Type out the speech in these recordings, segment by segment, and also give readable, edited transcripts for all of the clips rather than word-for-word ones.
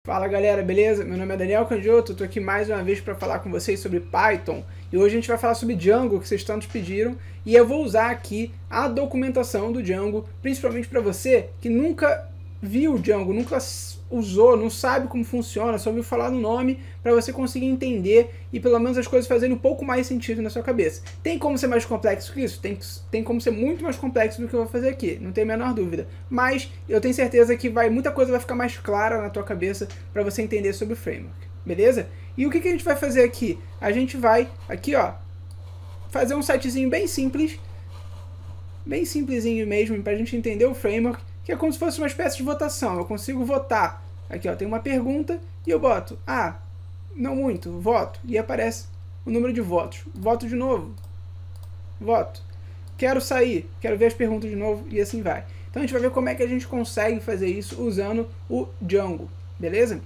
Fala galera, beleza? Meu nome é Daniel Candiotto, estou aqui mais uma vez para falar com vocês sobre Python e hoje a gente vai falar sobre Django, que vocês tantos pediram, e eu vou usar aqui a documentação do Django, principalmente para você que nunca viu o Django, nunca usou, não sabe como funciona, só ouviu falar no nome, para você conseguir entender e pelo menos as coisas fazerem um pouco mais sentido na sua cabeça. Tem como ser mais complexo que isso? Tem como ser muito mais complexo do que eu vou fazer aqui, não tem a menor dúvida. Mas eu tenho certeza que muita coisa vai ficar mais clara na tua cabeça para você entender sobre o framework, beleza? E o que a gente vai fazer aqui? A gente vai, aqui ó, fazer um sitezinho bem simples, bem simplesinho mesmo, para a gente entender o framework, que é como se fosse uma espécie de votação. Eu consigo votar. Aqui ó, tem uma pergunta e eu boto, não muito, voto, e aparece o número de votos. Voto de novo, voto. Quero sair, quero ver as perguntas de novo, e assim vai. Então a gente vai ver como é que a gente consegue fazer isso usando o Django, beleza?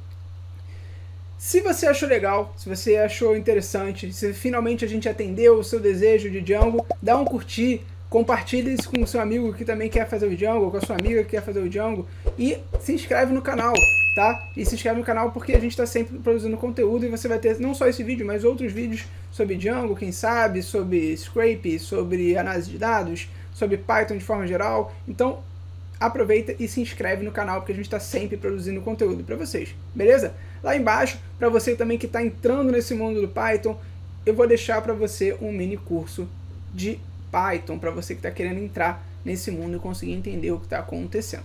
Se você achou legal, se você achou interessante, se finalmente a gente atendeu o seu desejo de Django, dá um curtir, compartilhe isso com o seu amigo que também quer fazer o Django, ou com a sua amiga que quer fazer o Django, e se inscreve no canal, tá? E se inscreve no canal porque a gente está sempre produzindo conteúdo e você vai ter não só esse vídeo, mas outros vídeos sobre Django, quem sabe, sobre Scrape, sobre análise de dados, sobre Python de forma geral. Então aproveita e se inscreve no canal porque a gente está sempre produzindo conteúdo para vocês, beleza? Lá embaixo, para você também que está entrando nesse mundo do Python, eu vou deixar para você um mini curso de Python para você que está querendo entrar nesse mundo e conseguir entender o que está acontecendo.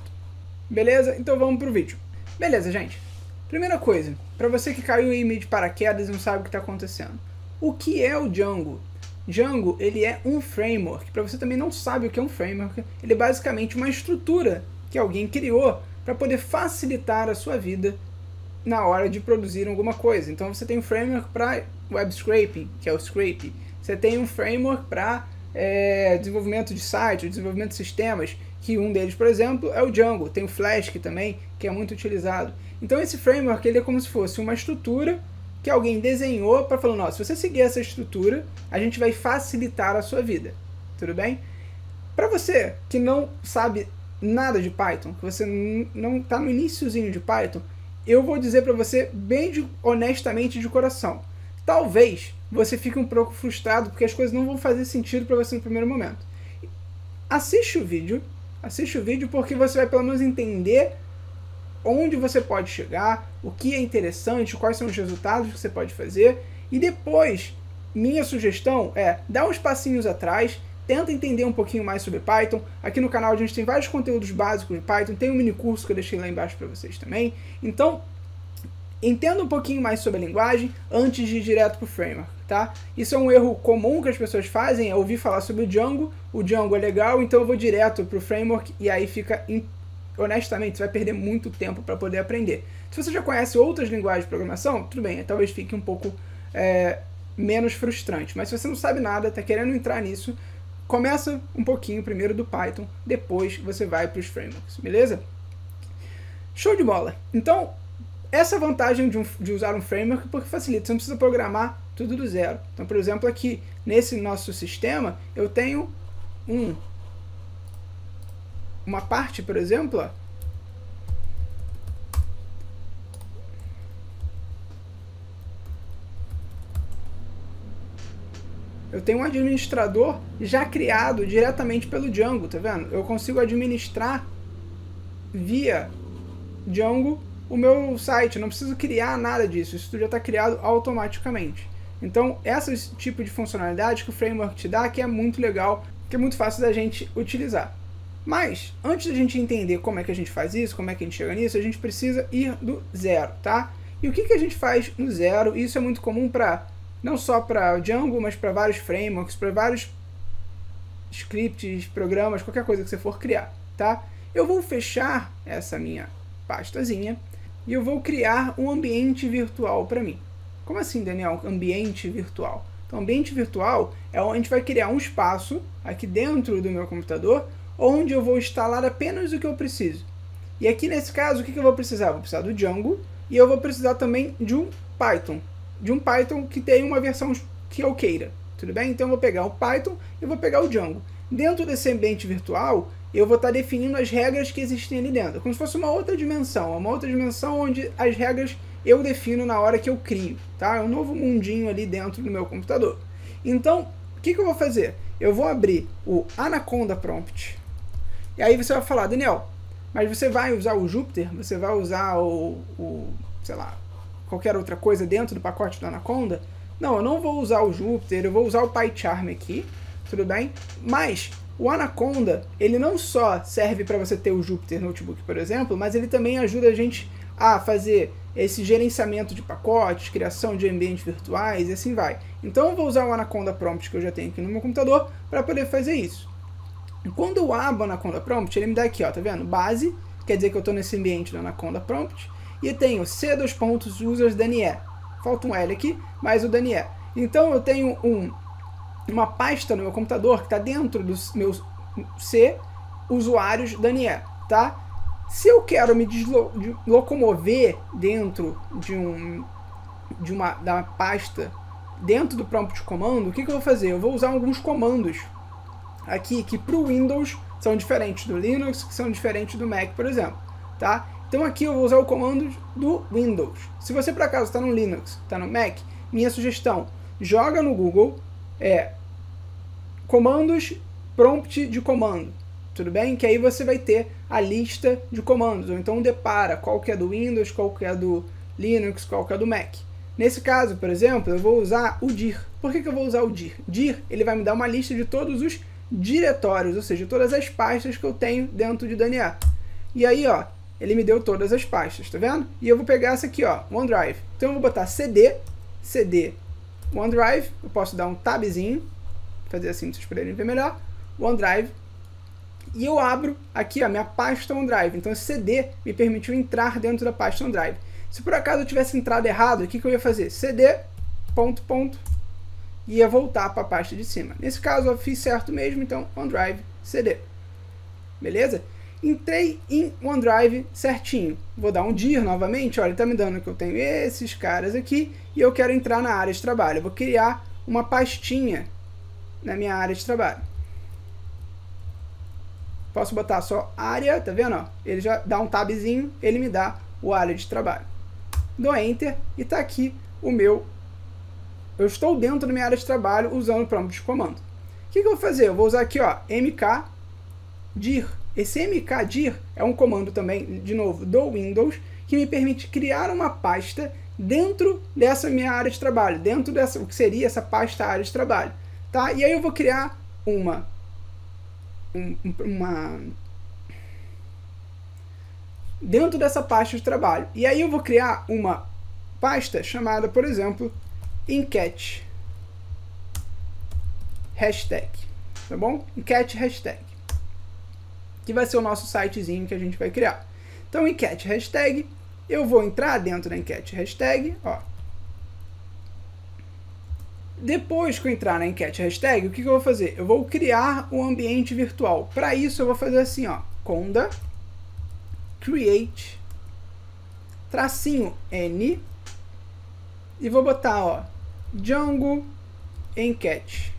Beleza? Então vamos para o vídeo. Beleza, gente? Primeira coisa, para você que caiu aí meio de paraquedas e não sabe o que está acontecendo. O que é o Django? Django, ele é um framework. Para você também não sabe o que é um framework, ele é basicamente uma estrutura que alguém criou para poder facilitar a sua vida na hora de produzir alguma coisa. Então você tem um framework para web scraping, que é o Scrape. Você tem um framework para desenvolvimento de site, desenvolvimento de sistemas, que um deles, por exemplo, é o Django. Tem o Flask também, que é muito utilizado. Então esse framework ele é como se fosse uma estrutura que alguém desenhou para falar, nossa, se você seguir essa estrutura, a gente vai facilitar a sua vida. Tudo bem? Para você que não sabe nada de Python, que você não está no iniciozinho de Python, eu vou dizer para você bem honestamente de coração. Talvez você fique um pouco frustrado porque as coisas não vão fazer sentido para você no primeiro momento. Assiste o vídeo porque você vai pelo menos entender onde você pode chegar, o que é interessante, quais são os resultados que você pode fazer, e depois, minha sugestão é, dá uns passinhos atrás, tenta entender um pouquinho mais sobre Python. Aqui no canal a gente tem vários conteúdos básicos de Python, tem um mini curso que eu deixei lá embaixo para vocês também. Então, entenda um pouquinho mais sobre a linguagem antes de ir direto para o framework, tá? Isso é um erro comum que as pessoas fazem, é ouvir falar sobre o Django é legal, então eu vou direto para o framework e aí fica, honestamente, você vai perder muito tempo para poder aprender. Se você já conhece outras linguagens de programação, tudo bem, talvez fique um pouco menos frustrante, mas se você não sabe nada, está querendo entrar nisso, começa um pouquinho primeiro do Python, depois você vai para os frameworks, beleza? Show de bola! Então, essa é a vantagem de usar um framework porque facilita, você não precisa programar tudo do zero. Então, por exemplo, aqui nesse nosso sistema, eu tenho uma parte, por exemplo, ó, eu tenho um administrador já criado diretamente pelo Django, tá vendo? Eu consigo administrar via Django o meu site, eu não preciso criar nada disso, isso já está criado automaticamente. Então, esse tipo de funcionalidade que o framework te dá, que é muito legal, que é muito fácil da gente utilizar. Mas, antes da gente entender como é que a gente faz isso, como é que a gente chega nisso, a gente precisa ir do zero, tá? E o que a gente faz no zero? Isso é muito comum não só para o Django, mas para vários frameworks, para vários scripts, programas, qualquer coisa que você for criar, tá? Eu vou fechar essa minha pastazinha e eu vou criar um ambiente virtual para mim. Como assim, Daniel? Ambiente virtual? Então, ambiente virtual é onde a gente vai criar um espaço aqui dentro do meu computador, onde eu vou instalar apenas o que eu preciso. E aqui nesse caso, o que eu vou precisar? Eu vou precisar do Django e eu vou precisar também de um Python. De um Python que tenha uma versão que eu queira. Tudo bem? Então eu vou pegar o Python e vou pegar o Django. Dentro desse ambiente virtual, eu vou estar definindo as regras que existem ali dentro. Como se fosse uma outra dimensão onde as regras eu defino na hora que eu crio, tá? É um novo mundinho ali dentro do meu computador. Então, o que eu vou fazer? Eu vou abrir o Anaconda Prompt, e aí você vai falar, Daniel, mas você vai usar o Jupyter? Você vai usar sei lá, qualquer outra coisa dentro do pacote do Anaconda? Não, eu não vou usar o Jupyter, eu vou usar o PyCharm aqui, tudo bem? Mas o Anaconda, ele não só serve para você ter o Jupyter Notebook, por exemplo, mas ele também ajuda a gente a fazer esse gerenciamento de pacotes, criação de ambientes virtuais e assim vai. Então eu vou usar o Anaconda Prompt que eu já tenho aqui no meu computador para poder fazer isso. E quando eu abro o Anaconda Prompt, ele me dá aqui, ó, tá vendo? Base, quer dizer que eu estou nesse ambiente do Anaconda Prompt, e tenho C:\users Daniel. Falta um L aqui, mas o Daniel. Então eu tenho uma pasta no meu computador que está dentro dos meus C usuários Daniel, tá? Se eu quero me locomover dentro da pasta, dentro do prompt de comando, o que eu vou fazer? Eu vou usar alguns comandos aqui que para o Windows são diferentes do Linux, que são diferentes do Mac, por exemplo, tá? Então aqui eu vou usar o comando do Windows. Se você por acaso está no Linux, está no Mac, minha sugestão, joga no Google comandos prompt de comando, tudo bem? Que aí você vai ter a lista de comandos, ou então depara qual que é do Windows, qual que é do Linux, qual que é do Mac. Nesse caso, por exemplo, eu vou usar o dir. Por que eu vou usar o dir? Dir, ele vai me dar uma lista de todos os diretórios, ou seja, todas as pastas que eu tenho dentro de Daniel. E aí, ó, ele me deu todas as pastas, tá vendo? E eu vou pegar essa aqui, ó, OneDrive. Então eu vou botar CD OneDrive, eu posso dar um tabzinho, fazer assim para vocês poderem ver melhor, OneDrive, e eu abro aqui a minha pasta OneDrive. Então esse CD me permitiu entrar dentro da pasta OneDrive. Se por acaso eu tivesse entrado errado, o que eu ia fazer? CD, e ia voltar para a pasta de cima. Nesse caso eu fiz certo mesmo, então OneDrive, CD. Beleza? Entrei em OneDrive certinho. Vou dar um dir novamente, olha, ele está me dando que eu tenho esses caras aqui e eu quero entrar na área de trabalho. Eu vou criar uma pastinha na minha área de trabalho. Posso botar só área, tá vendo? Ó? Ele já dá um tabzinho, ele me dá o área de trabalho. Dou Enter e está aqui o meu... Eu estou dentro da minha área de trabalho usando o prompt de comando. O que eu vou fazer? Eu vou usar aqui, ó, mkdir. Esse mkdir é um comando também, de novo, do Windows, que me permite criar uma pasta dentro dessa minha área de trabalho, dentro dessa, o que seria essa pasta área de trabalho, tá? E aí eu vou criar dentro dessa pasta de trabalho. E aí eu vou criar uma pasta chamada, por exemplo, enquete hashtag, tá bom? Enquete hashtag, que vai ser o nosso sitezinho que a gente vai criar. Então, enquete hashtag, eu vou entrar dentro da enquete hashtag, ó. Depois que eu entrar na enquete hashtag, o que eu vou fazer? Eu vou criar um ambiente virtual. Para isso, eu vou fazer assim, ó, conda create -n e vou botar, ó, Django Enquete.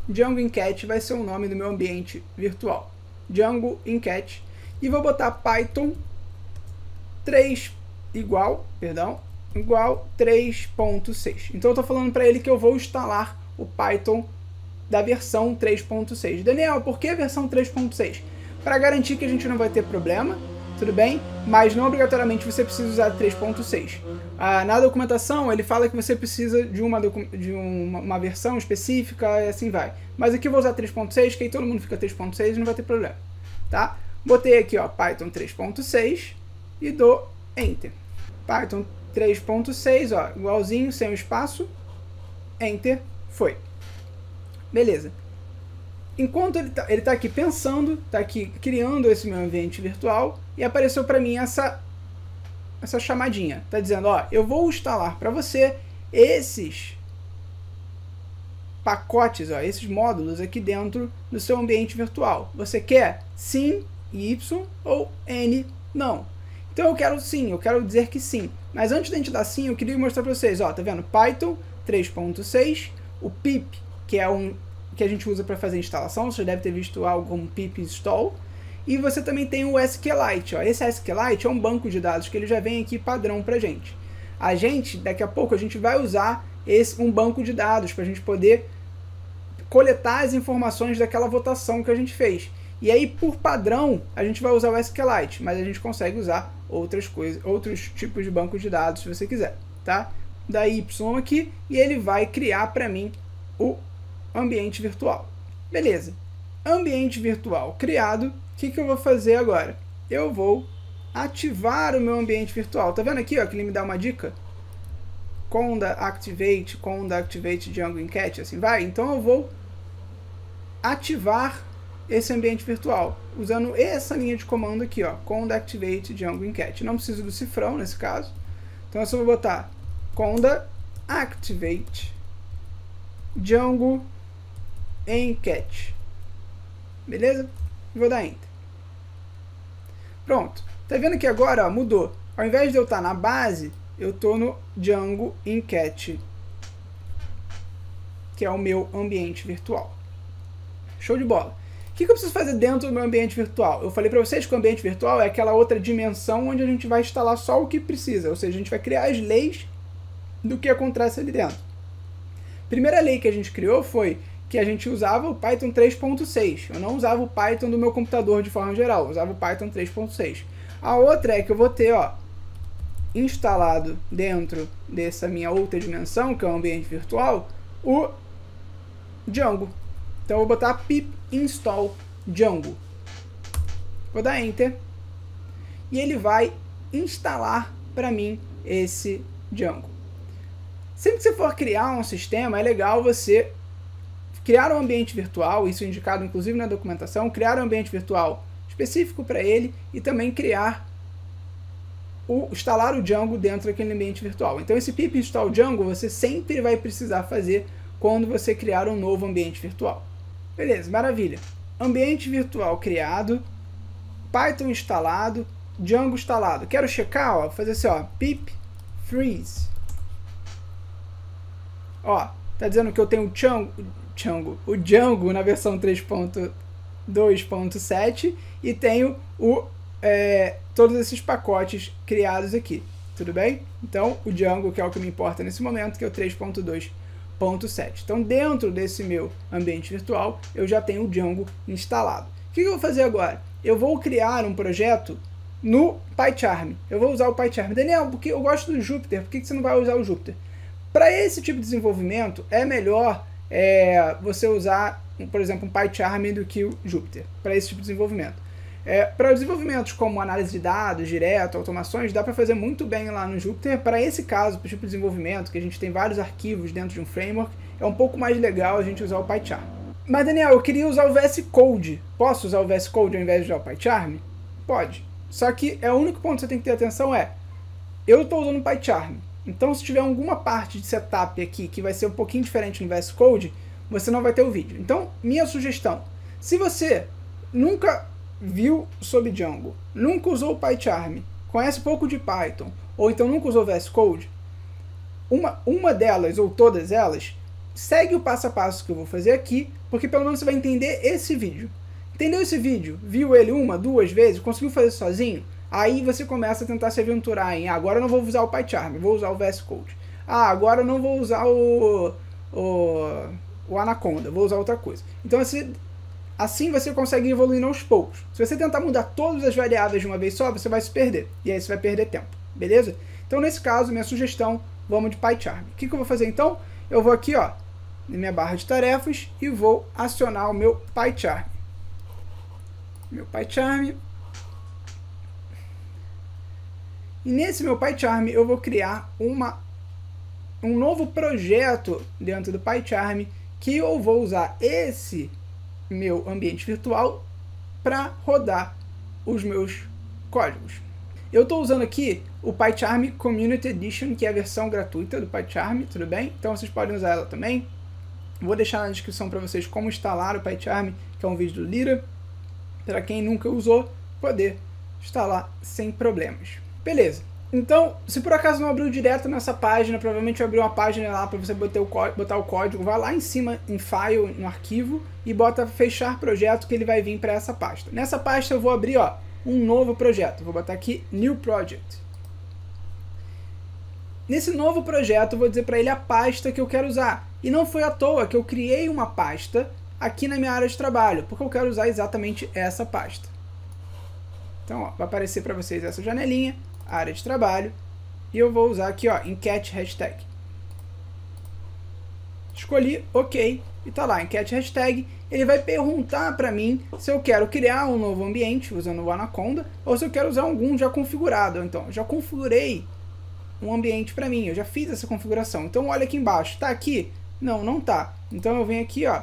Django Enquete vai ser o nome do meu ambiente virtual. Django Enquete. E vou botar Python 3 igual 3.6. Então eu estou falando para ele que eu vou instalar o Python da versão 3.6. Daniel, por que a versão 3.6? Para garantir que a gente não vai ter problema, tudo bem? Mas não obrigatoriamente você precisa usar 3.6. Na documentação ele fala que você precisa de uma versão específica e assim vai. Mas aqui eu vou usar 3.6, que aí todo mundo fica 3.6 e não vai ter problema, tá? Botei aqui, ó, Python 3.6 e dou Enter. Python 3.6, ó, igualzinho, sem o espaço, Enter, foi. Beleza. Enquanto ele tá aqui pensando, tá aqui criando esse meu ambiente virtual, e apareceu para mim essa chamadinha. Tá dizendo, ó, eu vou instalar para você esses pacotes, ó, esses módulos aqui dentro do seu ambiente virtual. Você quer sim, Y, ou N, não. Então eu quero sim, eu quero dizer que sim. Mas antes de a gente dar sim, eu queria mostrar para vocês, ó, tá vendo? Python 3.6, o pip, que é que a gente usa para fazer instalação, você deve ter visto algo como pip install, E você também tem o SQLite. Ó. Esse SQLite é um banco de dados que ele já vem aqui padrão para gente. Daqui a pouco, a gente vai usar um banco de dados para a gente poder coletar as informações daquela votação que a gente fez. E aí, por padrão, a gente vai usar o SQLite, mas a gente consegue usar outras coisas, outros tipos de bancos de dados, se você quiser, tá? Da Y aqui, e ele vai criar para mim o ambiente virtual. Beleza. Ambiente virtual criado. O que eu vou fazer agora? Eu vou ativar o meu ambiente virtual. Tá vendo aqui, ó, que ele me dá uma dica? Conda activate Django enquete, assim vai. Então eu vou ativar esse ambiente virtual usando essa linha de comando aqui, ó, conda activate Django enquete. Não preciso do cifrão nesse caso. Então eu só vou botar conda activate Django enquete. Beleza? E vou dar enter. Pronto. Tá vendo que agora, ó, mudou. Ao invés de eu estar na base, eu estou no Django enquete, que é o meu ambiente virtual. Show de bola. O que eu preciso fazer dentro do meu ambiente virtual? Eu falei para vocês que o ambiente virtual é aquela outra dimensão onde a gente vai instalar só o que precisa. Ou seja, a gente vai criar as leis do que acontece ali dentro. A primeira lei que a gente criou foi que a gente usava o Python 3.6. Eu não usava o Python do meu computador de forma geral, eu usava o Python 3.6. A outra é que eu vou ter, ó, instalado dentro dessa minha outra dimensão, que é o ambiente virtual, o Django. Então eu vou botar pip install Django. Vou dar enter. E ele vai instalar para mim esse Django. Sempre que você for criar um sistema, é legal você criar um ambiente virtual, isso é indicado inclusive na documentação, criar um ambiente virtual específico para ele e também instalar o Django dentro daquele ambiente virtual. Então esse pip install Django você sempre vai precisar fazer quando você criar um novo ambiente virtual. Beleza, maravilha. Ambiente virtual criado, Python instalado, Django instalado. Quero checar, ó, fazer assim, ó, pip freeze. Ó, tá dizendo que eu tenho o Django na versão 3.2.7 e tenho todos esses pacotes criados aqui, tudo bem? Então, o Django, que é o que me importa nesse momento, que é o 3.2.7. Então, dentro desse meu ambiente virtual, eu já tenho o Django instalado. O que eu vou fazer agora? Eu vou criar um projeto no PyCharm. Eu vou usar o PyCharm. Daniel, porque eu gosto do Jupyter, por que você não vai usar o Jupyter? Para esse tipo de desenvolvimento, é melhor você usar, por exemplo, um PyCharm do que o Jupyter, para esse tipo de desenvolvimento. Para desenvolvimentos como análise de dados, direto, automações, dá para fazer muito bem lá no Jupyter. Para esse caso, para o tipo de desenvolvimento, que a gente tem vários arquivos dentro de um framework, é um pouco mais legal a gente usar o PyCharm. Mas, Daniel, eu queria usar o VS Code. Posso usar o VS Code ao invés de usar o PyCharm? Pode. Só que o único ponto que você tem que ter atenção eu estou usando o PyCharm. Então, se tiver alguma parte de setup aqui que vai ser um pouquinho diferente no VS Code, você não vai ter o vídeo. Então, minha sugestão, se você nunca viu sobre Django, nunca usou o PyCharm, conhece pouco de Python, ou então nunca usou VS Code, uma delas ou todas elas, segue o passo a passo que eu vou fazer aqui, porque pelo menos você vai entender esse vídeo. Entendeu esse vídeo? Viu ele uma, duas vezes? Conseguiu fazer sozinho? Aí você começa a tentar se aventurar em agora eu não vou usar o PyCharm, vou usar o VS Code. Agora eu não vou usar o Anaconda, vou usar outra coisa. Então assim você consegue ir evoluindo aos poucos. Se você tentar mudar todas as variáveis de uma vez só, você vai se perder. E aí você vai perder tempo, beleza? Então nesse caso, minha sugestão, vamos de PyCharm. O que eu vou fazer então? Eu vou aqui, ó, na minha barra de tarefas e vou acionar o meu PyCharm. E nesse meu PyCharm eu vou criar um novo projeto dentro do PyCharm que eu vou usar esse meu ambiente virtual para rodar os meus códigos. Eu estou usando aqui o PyCharm Community Edition, que é a versão gratuita do PyCharm, tudo bem? Então vocês podem usar ela também. Vou deixar na descrição para vocês como instalar o PyCharm, que é um vídeo do Lira, para quem nunca usou, poder instalar sem problemas. Beleza, Então, se por acaso não abriu direto nessa página, provavelmente vai abrir uma página lá para você botar o código. Vai lá em cima em File, no arquivo, e bota fechar projeto, que ele vai vir para essa pasta. Nessa pasta eu vou abrir, ó, um novo projeto. Vou botar aqui New Project. Nesse novo projeto eu vou dizer para ele a pasta que eu quero usar. E não foi à toa que eu criei uma pasta aqui na minha área de trabalho, porque eu quero usar exatamente essa pasta. Então, ó, vai aparecer para vocês essa janelinha, área de trabalho, e eu vou usar aqui, ó, enquete hashtag. Escolhi OK, e tá lá, enquete hashtag. Ele vai perguntar para mim se eu quero criar um novo ambiente usando o Anaconda, ou se eu quero usar algum já configurado. Então, já configurei um ambiente para mim, eu já fiz essa configuração. Então, olha aqui embaixo, tá aqui? Não, não tá. Então, eu venho aqui, ó,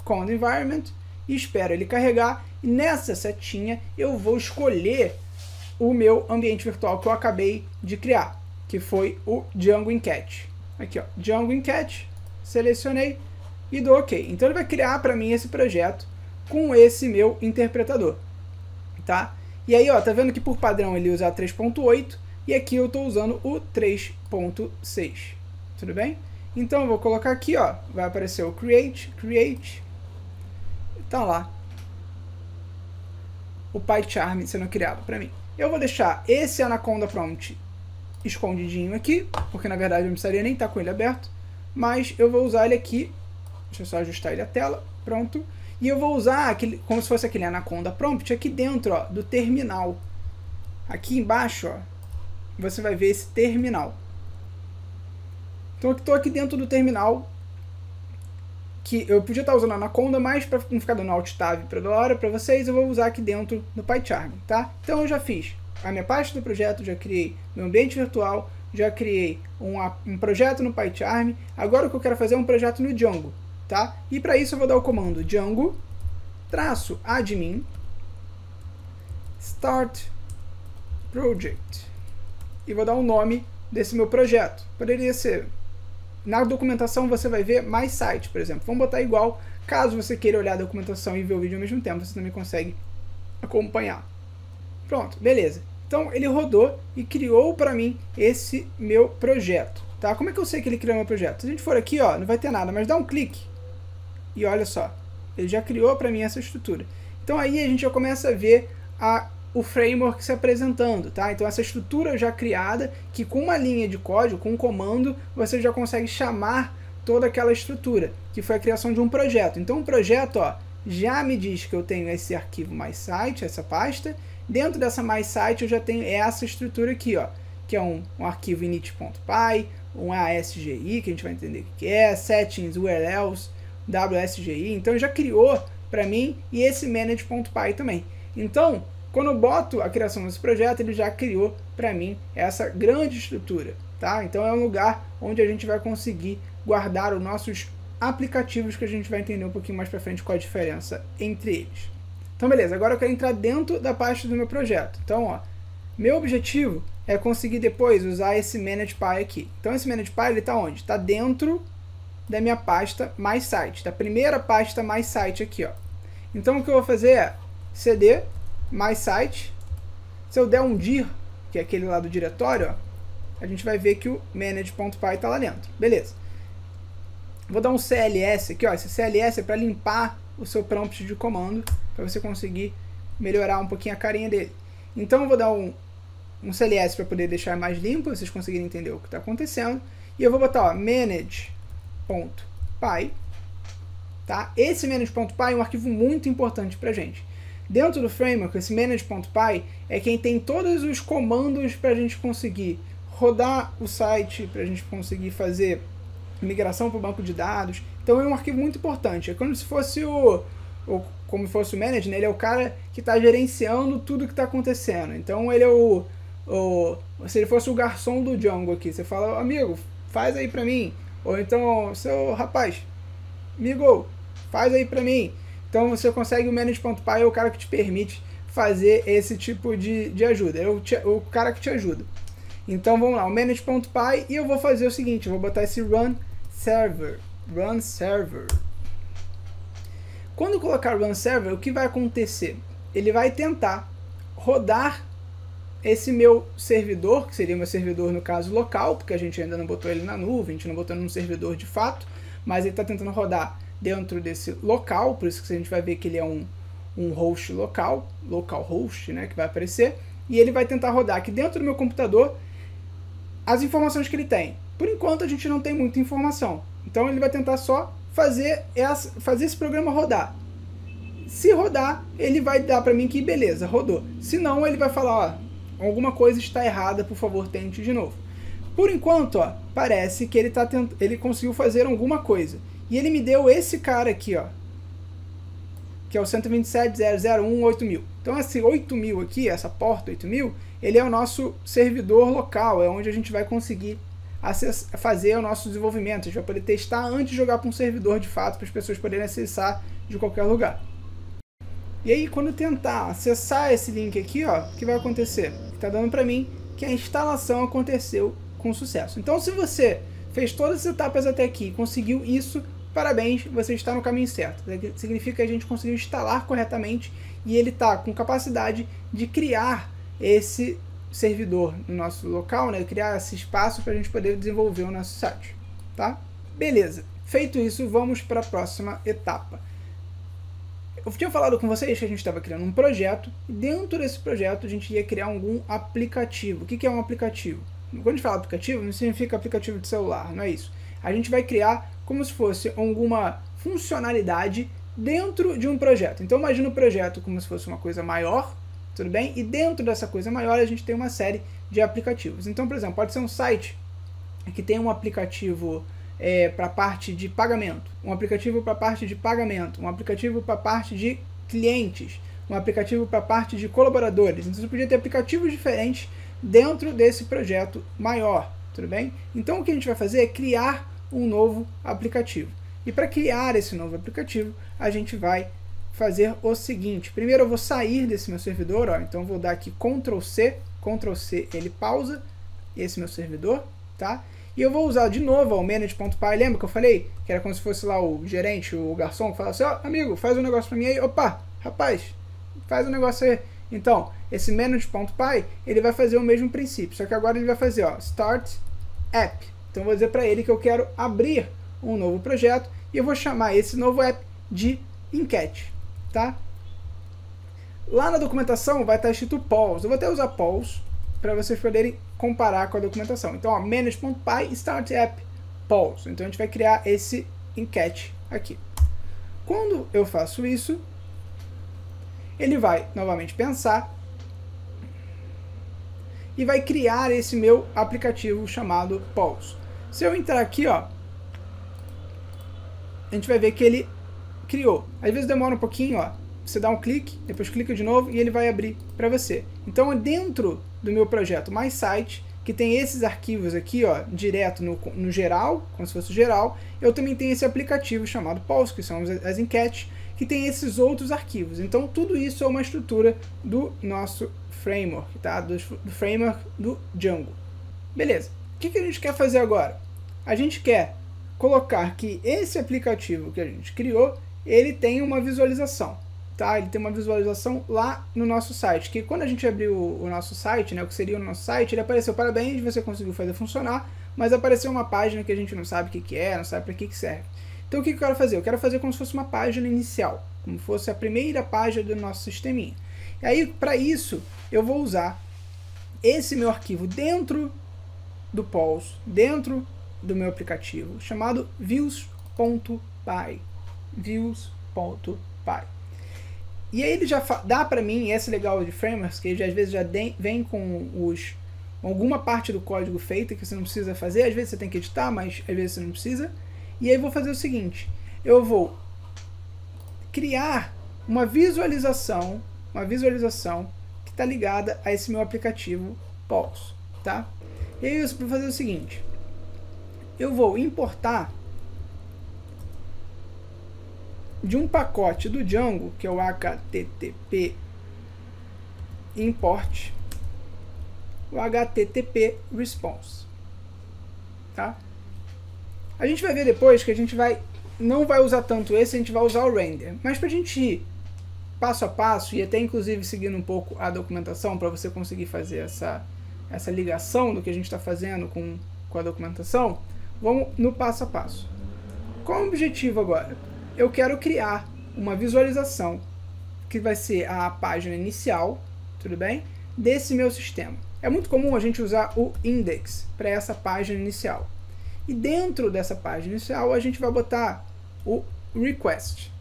Conda Environment, e espero ele carregar, e nessa setinha eu vou escolher o meu ambiente virtual que eu acabei de criar, que foi o Django Enquete. Aqui, ó, Django Enquete, selecionei e dou OK. Então ele vai criar para mim esse projeto com esse meu interpretador, tá? E aí, ó, tá vendo que por padrão ele usa 3.8 e aqui eu estou usando o 3.6, tudo bem? Então eu vou colocar aqui, ó, vai aparecer o create, tá lá o PyCharm sendo criado para mim. Eu vou deixar esse Anaconda Prompt escondidinho aqui, porque na verdade eu não precisaria nem estar com ele aberto, mas eu vou usar ele aqui, deixa eu só ajustar ele a tela, pronto, e eu vou usar aquele, como se fosse aquele Anaconda Prompt aqui dentro, ó, do terminal. Aqui embaixo, ó, você vai ver esse terminal. Então eu estou aqui dentro do terminal, que eu podia estar usando Anaconda, mas para não ficar dando Alt Tab toda hora para vocês, eu vou usar aqui dentro do PyCharm, tá? Então eu já fiz a minha pasta do projeto, já criei meu ambiente virtual, já criei um projeto no PyCharm, agora o que eu quero fazer é um projeto no Django, tá? E para isso eu vou dar o comando Django -admin start project e vou dar um nome desse meu projeto. Poderia ser, na documentação você vai ver mais site, por exemplo. Vamos botar igual, caso você queira olhar a documentação e ver o vídeo ao mesmo tempo, você também consegue acompanhar. Pronto, beleza. Então ele rodou e criou para mim esse meu projeto, tá? Como é que eu sei que ele criou meu projeto? Se a gente for aqui, ó, não vai ter nada, mas dá um clique e olha só, ele já criou para mim essa estrutura. Então aí a gente já começa a ver o framework se apresentando, tá? Então essa estrutura já criada, que com uma linha de código, com um comando, você já consegue chamar toda aquela estrutura, que foi a criação de um projeto. Então o projeto, ó, já me diz que eu tenho esse arquivo MySite, essa pasta. Dentro dessa MySite eu já tenho essa estrutura aqui, ó, que é um arquivo init.py, um ASGI, que a gente vai entender o que é, settings, URLs, WSGI. Então já criou para mim, e esse manage.py também. Então, quando eu boto a criação desse projeto, ele já criou para mim essa grande estrutura, tá? Então é um lugar onde a gente vai conseguir guardar os nossos aplicativos, que a gente vai entender um pouquinho mais para frente qual a diferença entre eles. Então beleza, agora eu quero entrar dentro da pasta do meu projeto. Então, ó, meu objetivo é conseguir depois usar esse manage.py aqui. Então esse manage.py ele está onde? Está dentro da minha pasta MySite, da primeira pasta MySite aqui, ó. Então o que eu vou fazer é cd MySite, se eu der um dir, que é aquele lá do diretório, ó, a gente vai ver que o manage.py está lá dentro. Beleza. Vou dar um CLS aqui, ó. Esse CLS é para limpar o seu prompt de comando, para você conseguir melhorar um pouquinho a carinha dele. Então eu vou dar um CLS para poder deixar mais limpo, vocês conseguirem entender o que está acontecendo. E eu vou botar, ó, manage.py, tá? Esse manage.py é um arquivo muito importante para a gente. Dentro do framework, esse manage.py é quem tem todos os comandos para a gente conseguir rodar o site, para a gente conseguir fazer migração para o banco de dados. Então é um arquivo muito importante. É como se fosse como fosse o manager, né? Ele é o cara que está gerenciando tudo que está acontecendo. Então ele é se ele fosse o garçom do Django aqui, você fala, amigo, faz aí para mim. Ou então, seu rapaz, amigo, faz aí para mim. Então você consegue, o manage.py é o cara que te permite fazer esse tipo de ajuda, é o cara que te ajuda. Então vamos lá, o manage.py, e eu vou fazer o seguinte, eu vou botar esse run server. Quando eu colocar run server, o que vai acontecer? Ele vai tentar rodar esse meu servidor, que seria meu servidor no caso local, porque a gente ainda não botou ele na nuvem, a gente não botou num servidor de fato, mas ele está tentando rodar dentro desse local, por isso que a gente vai ver que ele é um host local host, né, que vai aparecer, e ele vai tentar rodar aqui dentro do meu computador as informações que ele tem. Por enquanto a gente não tem muita informação, então ele vai tentar só fazer esse programa rodar. Se rodar, ele vai dar para mim que beleza, rodou. Se não, ele vai falar, ó, alguma coisa está errada, por favor, tente de novo. Por enquanto, ó, parece que ele conseguiu fazer alguma coisa. E ele me deu esse cara aqui, ó, que é o 127.001.8000. Então esse 8000 aqui, essa porta 8000, ele é o nosso servidor local, é onde a gente vai conseguir fazer o nosso desenvolvimento. A gente vai poder testar antes de jogar para um servidor de fato, para as pessoas poderem acessar de qualquer lugar. E aí, quando eu tentar acessar esse link aqui, ó, o que vai acontecer? Está dando para mim que a instalação aconteceu com sucesso. Então, se você fez todas as etapas até aqui e conseguiu isso, parabéns, você está no caminho certo. Significa que a gente conseguiu instalar corretamente e ele está com capacidade de criar esse servidor no nosso local, né? Criar esse espaço para a gente poder desenvolver o nosso site, tá? Beleza. Feito isso, vamos para a próxima etapa. Eu tinha falado com vocês que a gente estava criando um projeto e dentro desse projeto a gente ia criar algum aplicativo. O que é um aplicativo? Quando a gente fala aplicativo, não significa aplicativo de celular, não é isso. A gente vai criar como se fosse alguma funcionalidade dentro de um projeto. Então imagina o projeto como se fosse uma coisa maior, tudo bem? E dentro dessa coisa maior a gente tem uma série de aplicativos. Então, por exemplo, pode ser um site que tem um aplicativo para a parte de pagamento, um aplicativo para a parte de pagamento, um aplicativo para a parte de clientes, um aplicativo para a parte de colaboradores. Então você podia ter aplicativos diferentes dentro desse projeto maior, tudo bem? Então o que a gente vai fazer é criar um novo aplicativo. E para criar esse novo aplicativo, a gente vai fazer o seguinte. Primeiro eu vou sair desse meu servidor, ó, então eu vou dar aqui Ctrl C, ele pausa esse meu servidor, tá? E eu vou usar de novo o manage.py, lembra que eu falei? Que era como se fosse lá o gerente, o garçom, que falava assim, ó, amigo, faz um negócio para mim aí, opa, rapaz, faz um negócio aí. Então, esse manage.py, ele vai fazer o mesmo princípio, só que agora ele vai fazer, ó, start app. Então eu vou dizer para ele que eu quero abrir um novo projeto e eu vou chamar esse novo app de enquete, tá? Lá na documentação vai estar escrito polls, eu vou até usar polls para vocês poderem comparar com a documentação. Então, ó, manage.py, start app, polls. Então a gente vai criar esse enquete aqui. Quando eu faço isso, ele vai novamente pensar e vai criar esse meu aplicativo chamado polls. Se eu entrar aqui, ó, a gente vai ver que ele criou. Às vezes demora um pouquinho, ó. Você dá um clique, depois clica de novo e ele vai abrir para você. Então, dentro do meu projeto My Site, que tem esses arquivos aqui, ó, direto no geral, como se fosse o geral, eu também tenho esse aplicativo chamado Polls, que são as enquetes, que tem esses outros arquivos. Então, tudo isso é uma estrutura do nosso framework, tá? Do framework do Django. Beleza. O que a gente quer fazer agora? A gente quer colocar que esse aplicativo que a gente criou, ele tem uma visualização. Tá? Ele tem uma visualização lá no nosso site, que quando a gente abriu o nosso site, né, o que seria o nosso site, ele apareceu, parabéns, você conseguiu fazer funcionar, mas apareceu uma página que a gente não sabe o que é, não sabe para que serve. Então o que eu quero fazer? Eu quero fazer como se fosse uma página inicial, como se fosse a primeira página do nosso sisteminha. E aí, para isso, eu vou usar esse meu arquivo dentro do Polls, dentro do meu aplicativo, chamado views.py. Views.py. E aí ele já dá para mim, esse legal de frameworks, que às vezes já vem com alguma parte do código feita, que você não precisa fazer, às vezes você tem que editar, mas às vezes você não precisa. E aí eu vou fazer o seguinte, eu vou criar uma visualização que está ligada a esse meu aplicativo Polls, tá? E aí eu vou fazer o seguinte, eu vou importar de um pacote do Django, que é o http import, o http response, tá? A gente vai ver depois que a gente não vai usar tanto esse, a gente vai usar o render, mas para a gente ir passo a passo, e até inclusive seguindo um pouco a documentação para você conseguir fazer essa ligação do que a gente está fazendo com a documentação, vamos no passo a passo. Qual é o objetivo agora? Eu quero criar uma visualização que vai ser a página inicial, tudo bem? Desse meu sistema. É muito comum a gente usar o index para essa página inicial. E dentro dessa página inicial a gente vai botar o request.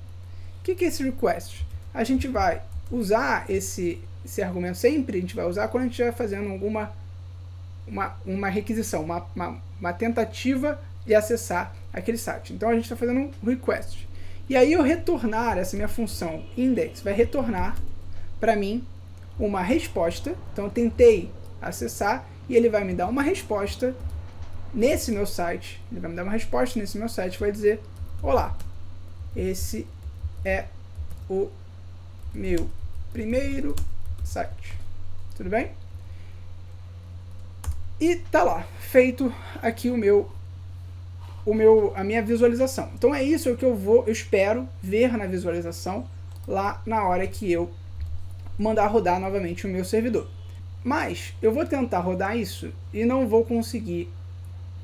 O que é esse request? A gente vai usar esse argumento sempre, a gente vai usar quando a gente estiver fazendo uma requisição, uma tentativa de acessar aquele site. Então a gente está fazendo um request. E aí eu retornar, essa minha função index vai retornar para mim uma resposta. Então eu tentei acessar e ele vai me dar uma resposta nesse meu site. Ele vai me dar uma resposta nesse meu site, vai dizer: olá, esse é o meu primeiro site. Tudo bem? E tá lá, feito aqui a minha visualização. Então é isso que eu espero ver na visualização lá na hora que eu mandar rodar novamente o meu servidor. Mas eu vou tentar rodar isso e não vou conseguir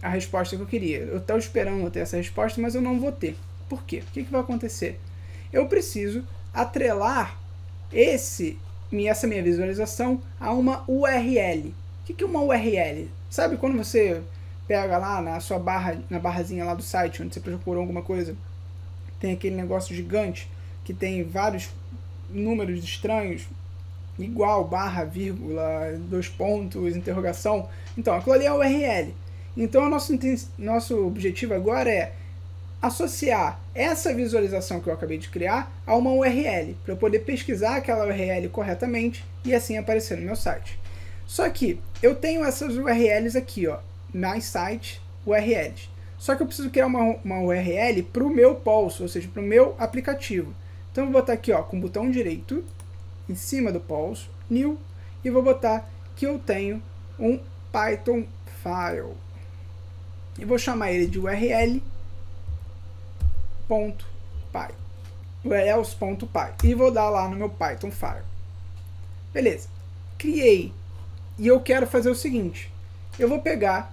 a resposta que eu queria. Eu estava esperando ter essa resposta, mas eu não vou ter. Por quê? O que vai acontecer? Eu preciso atrelar essa minha visualização a uma URL. O que é uma URL? Sabe quando você pega lá na sua barrazinha lá do site, onde você procurou alguma coisa, tem aquele negócio gigante que tem vários números estranhos, igual, barra, vírgula, 2 pontos, interrogação. Então, aquilo ali é a URL. Então, o nosso objetivo agora é associar essa visualização que eu acabei de criar a uma URL, para eu poder pesquisar aquela URL corretamente e assim aparecer no meu site. Só que eu tenho essas URLs aqui, ó, My Site URLs. Só que eu preciso criar uma URL para o meu Pulse, ou seja, para o meu aplicativo. Então eu vou botar aqui, ó, com o botão direito, em cima do Pulse, New, e vou botar que eu tenho um Python file. E vou chamar ele de urls.py. E vou dar lá no meu Python file. Beleza. Criei. E eu quero fazer o seguinte. Eu vou pegar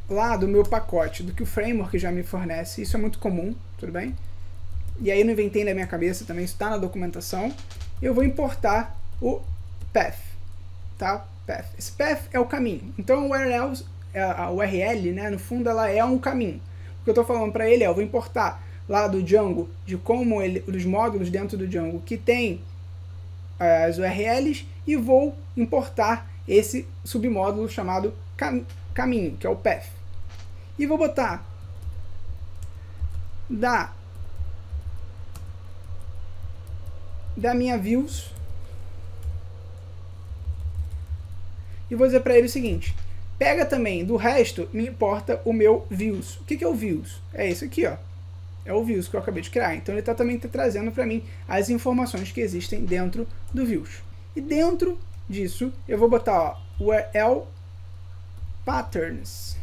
lá do meu pacote, do que o framework já me fornece. Isso é muito comum, tudo bem? E aí eu não inventei na minha cabeça, também está na documentação. Eu vou importar o path, tá? Path. Esse path é o caminho. Então a URL, né, no fundo ela é um caminho. O que eu estou falando para ele é, eu vou importar lá do Django, de como os módulos dentro do Django que tem as URLs, e vou importar esse submódulo chamado caminho, que é o path. E vou botar da minha views, e vou dizer para ele o seguinte: pega também do resto, me importa o meu views. O que é o views? É esse aqui, ó. É o views que eu acabei de criar. Então ele também está trazendo para mim as informações que existem dentro do views. E dentro disso eu vou botar, ó, URL patterns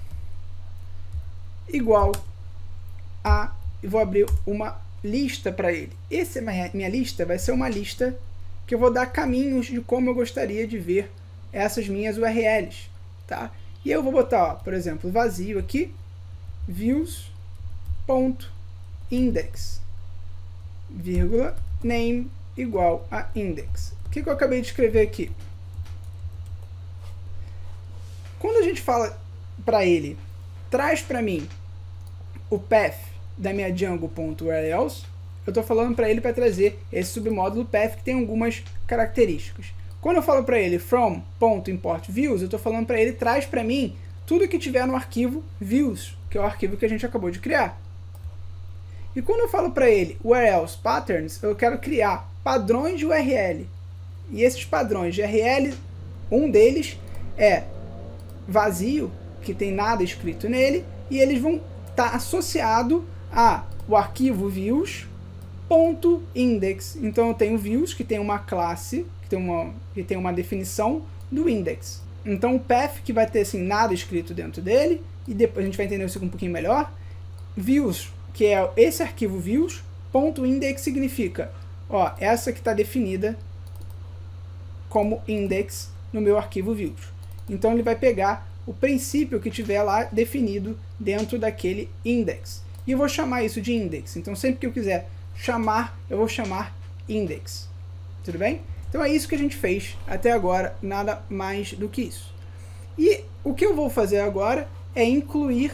igual a, e vou abrir uma lista para ele. Essa minha lista vai ser uma lista que eu vou dar caminhos de como eu gostaria de ver essas minhas URLs, tá? E eu vou botar, ó, por exemplo, vazio aqui, views.index, vírgula, name igual a index. O que eu acabei de escrever aqui? Quando a gente fala para ele, traz para mim o path da minha Django.urls, eu estou falando para ele para trazer esse submódulo path que tem algumas características. Quando eu falo para ele from.importViews, eu estou falando para ele, traz para mim tudo que tiver no arquivo views, que é o arquivo que a gente acabou de criar. E quando eu falo para ele URLs patterns, eu quero criar padrões de URL. E esses padrões de URL, um deles é vazio, que tem nada escrito nele, e eles vão estar associados ao arquivo views.index. Então eu tenho views, que tem uma classe, que tem uma definição do index. Então o path, que vai ter assim, nada escrito dentro dele, e depois a gente vai entender isso um pouquinho melhor. Views, que é esse arquivo views.index, significa ó, essa que está definida como index no meu arquivo views. Então ele vai pegar o princípio que tiver lá definido dentro daquele index. E eu vou chamar isso de index. Então sempre que eu quiser chamar, eu vou chamar index. Tudo bem? Então é isso que a gente fez até agora, nada mais do que isso. E o que eu vou fazer agora é incluir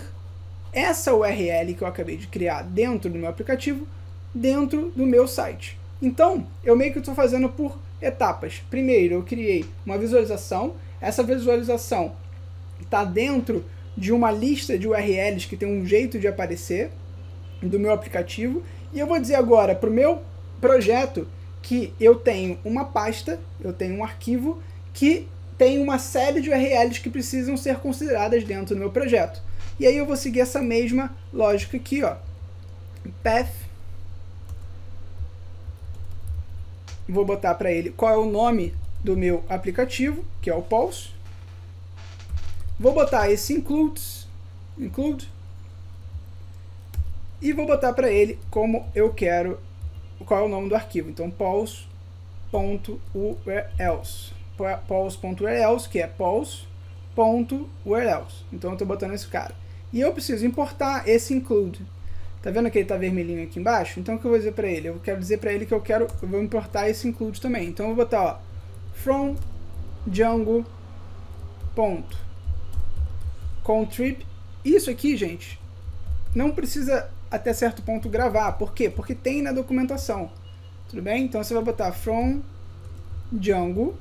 essa URL que eu acabei de criar dentro do meu aplicativo, dentro do meu site. Então, eu meio que estou fazendo por etapas. Primeiro, eu criei uma visualização. Essa visualização está dentro de uma lista de URLs que tem um jeito de aparecer do meu aplicativo. E eu vou dizer agora para o meu projeto que eu tenho uma pasta, eu tenho um arquivo que tem uma série de URLs que precisam ser consideradas dentro do meu projeto. E aí eu vou seguir essa mesma lógica aqui, ó. Path. Vou botar para ele qual é o nome do meu aplicativo, que é o Pulse. Vou botar esse include. E vou botar para ele como eu quero, qual é o nome do arquivo. Então, pulse.urls. Pulse.urls, que é pulse.urls. Então, eu estou botando esse cara. E eu preciso importar esse include. Tá vendo que ele tá vermelhinho aqui embaixo? Então, o que eu vou dizer para ele? Eu quero dizer para ele que eu vou importar esse include também. Então, eu vou botar, ó, from Django contrib. Isso aqui, gente, não precisa até certo ponto gravar. Por quê? Porque tem na documentação. Tudo bem? Então, você vai botar from Django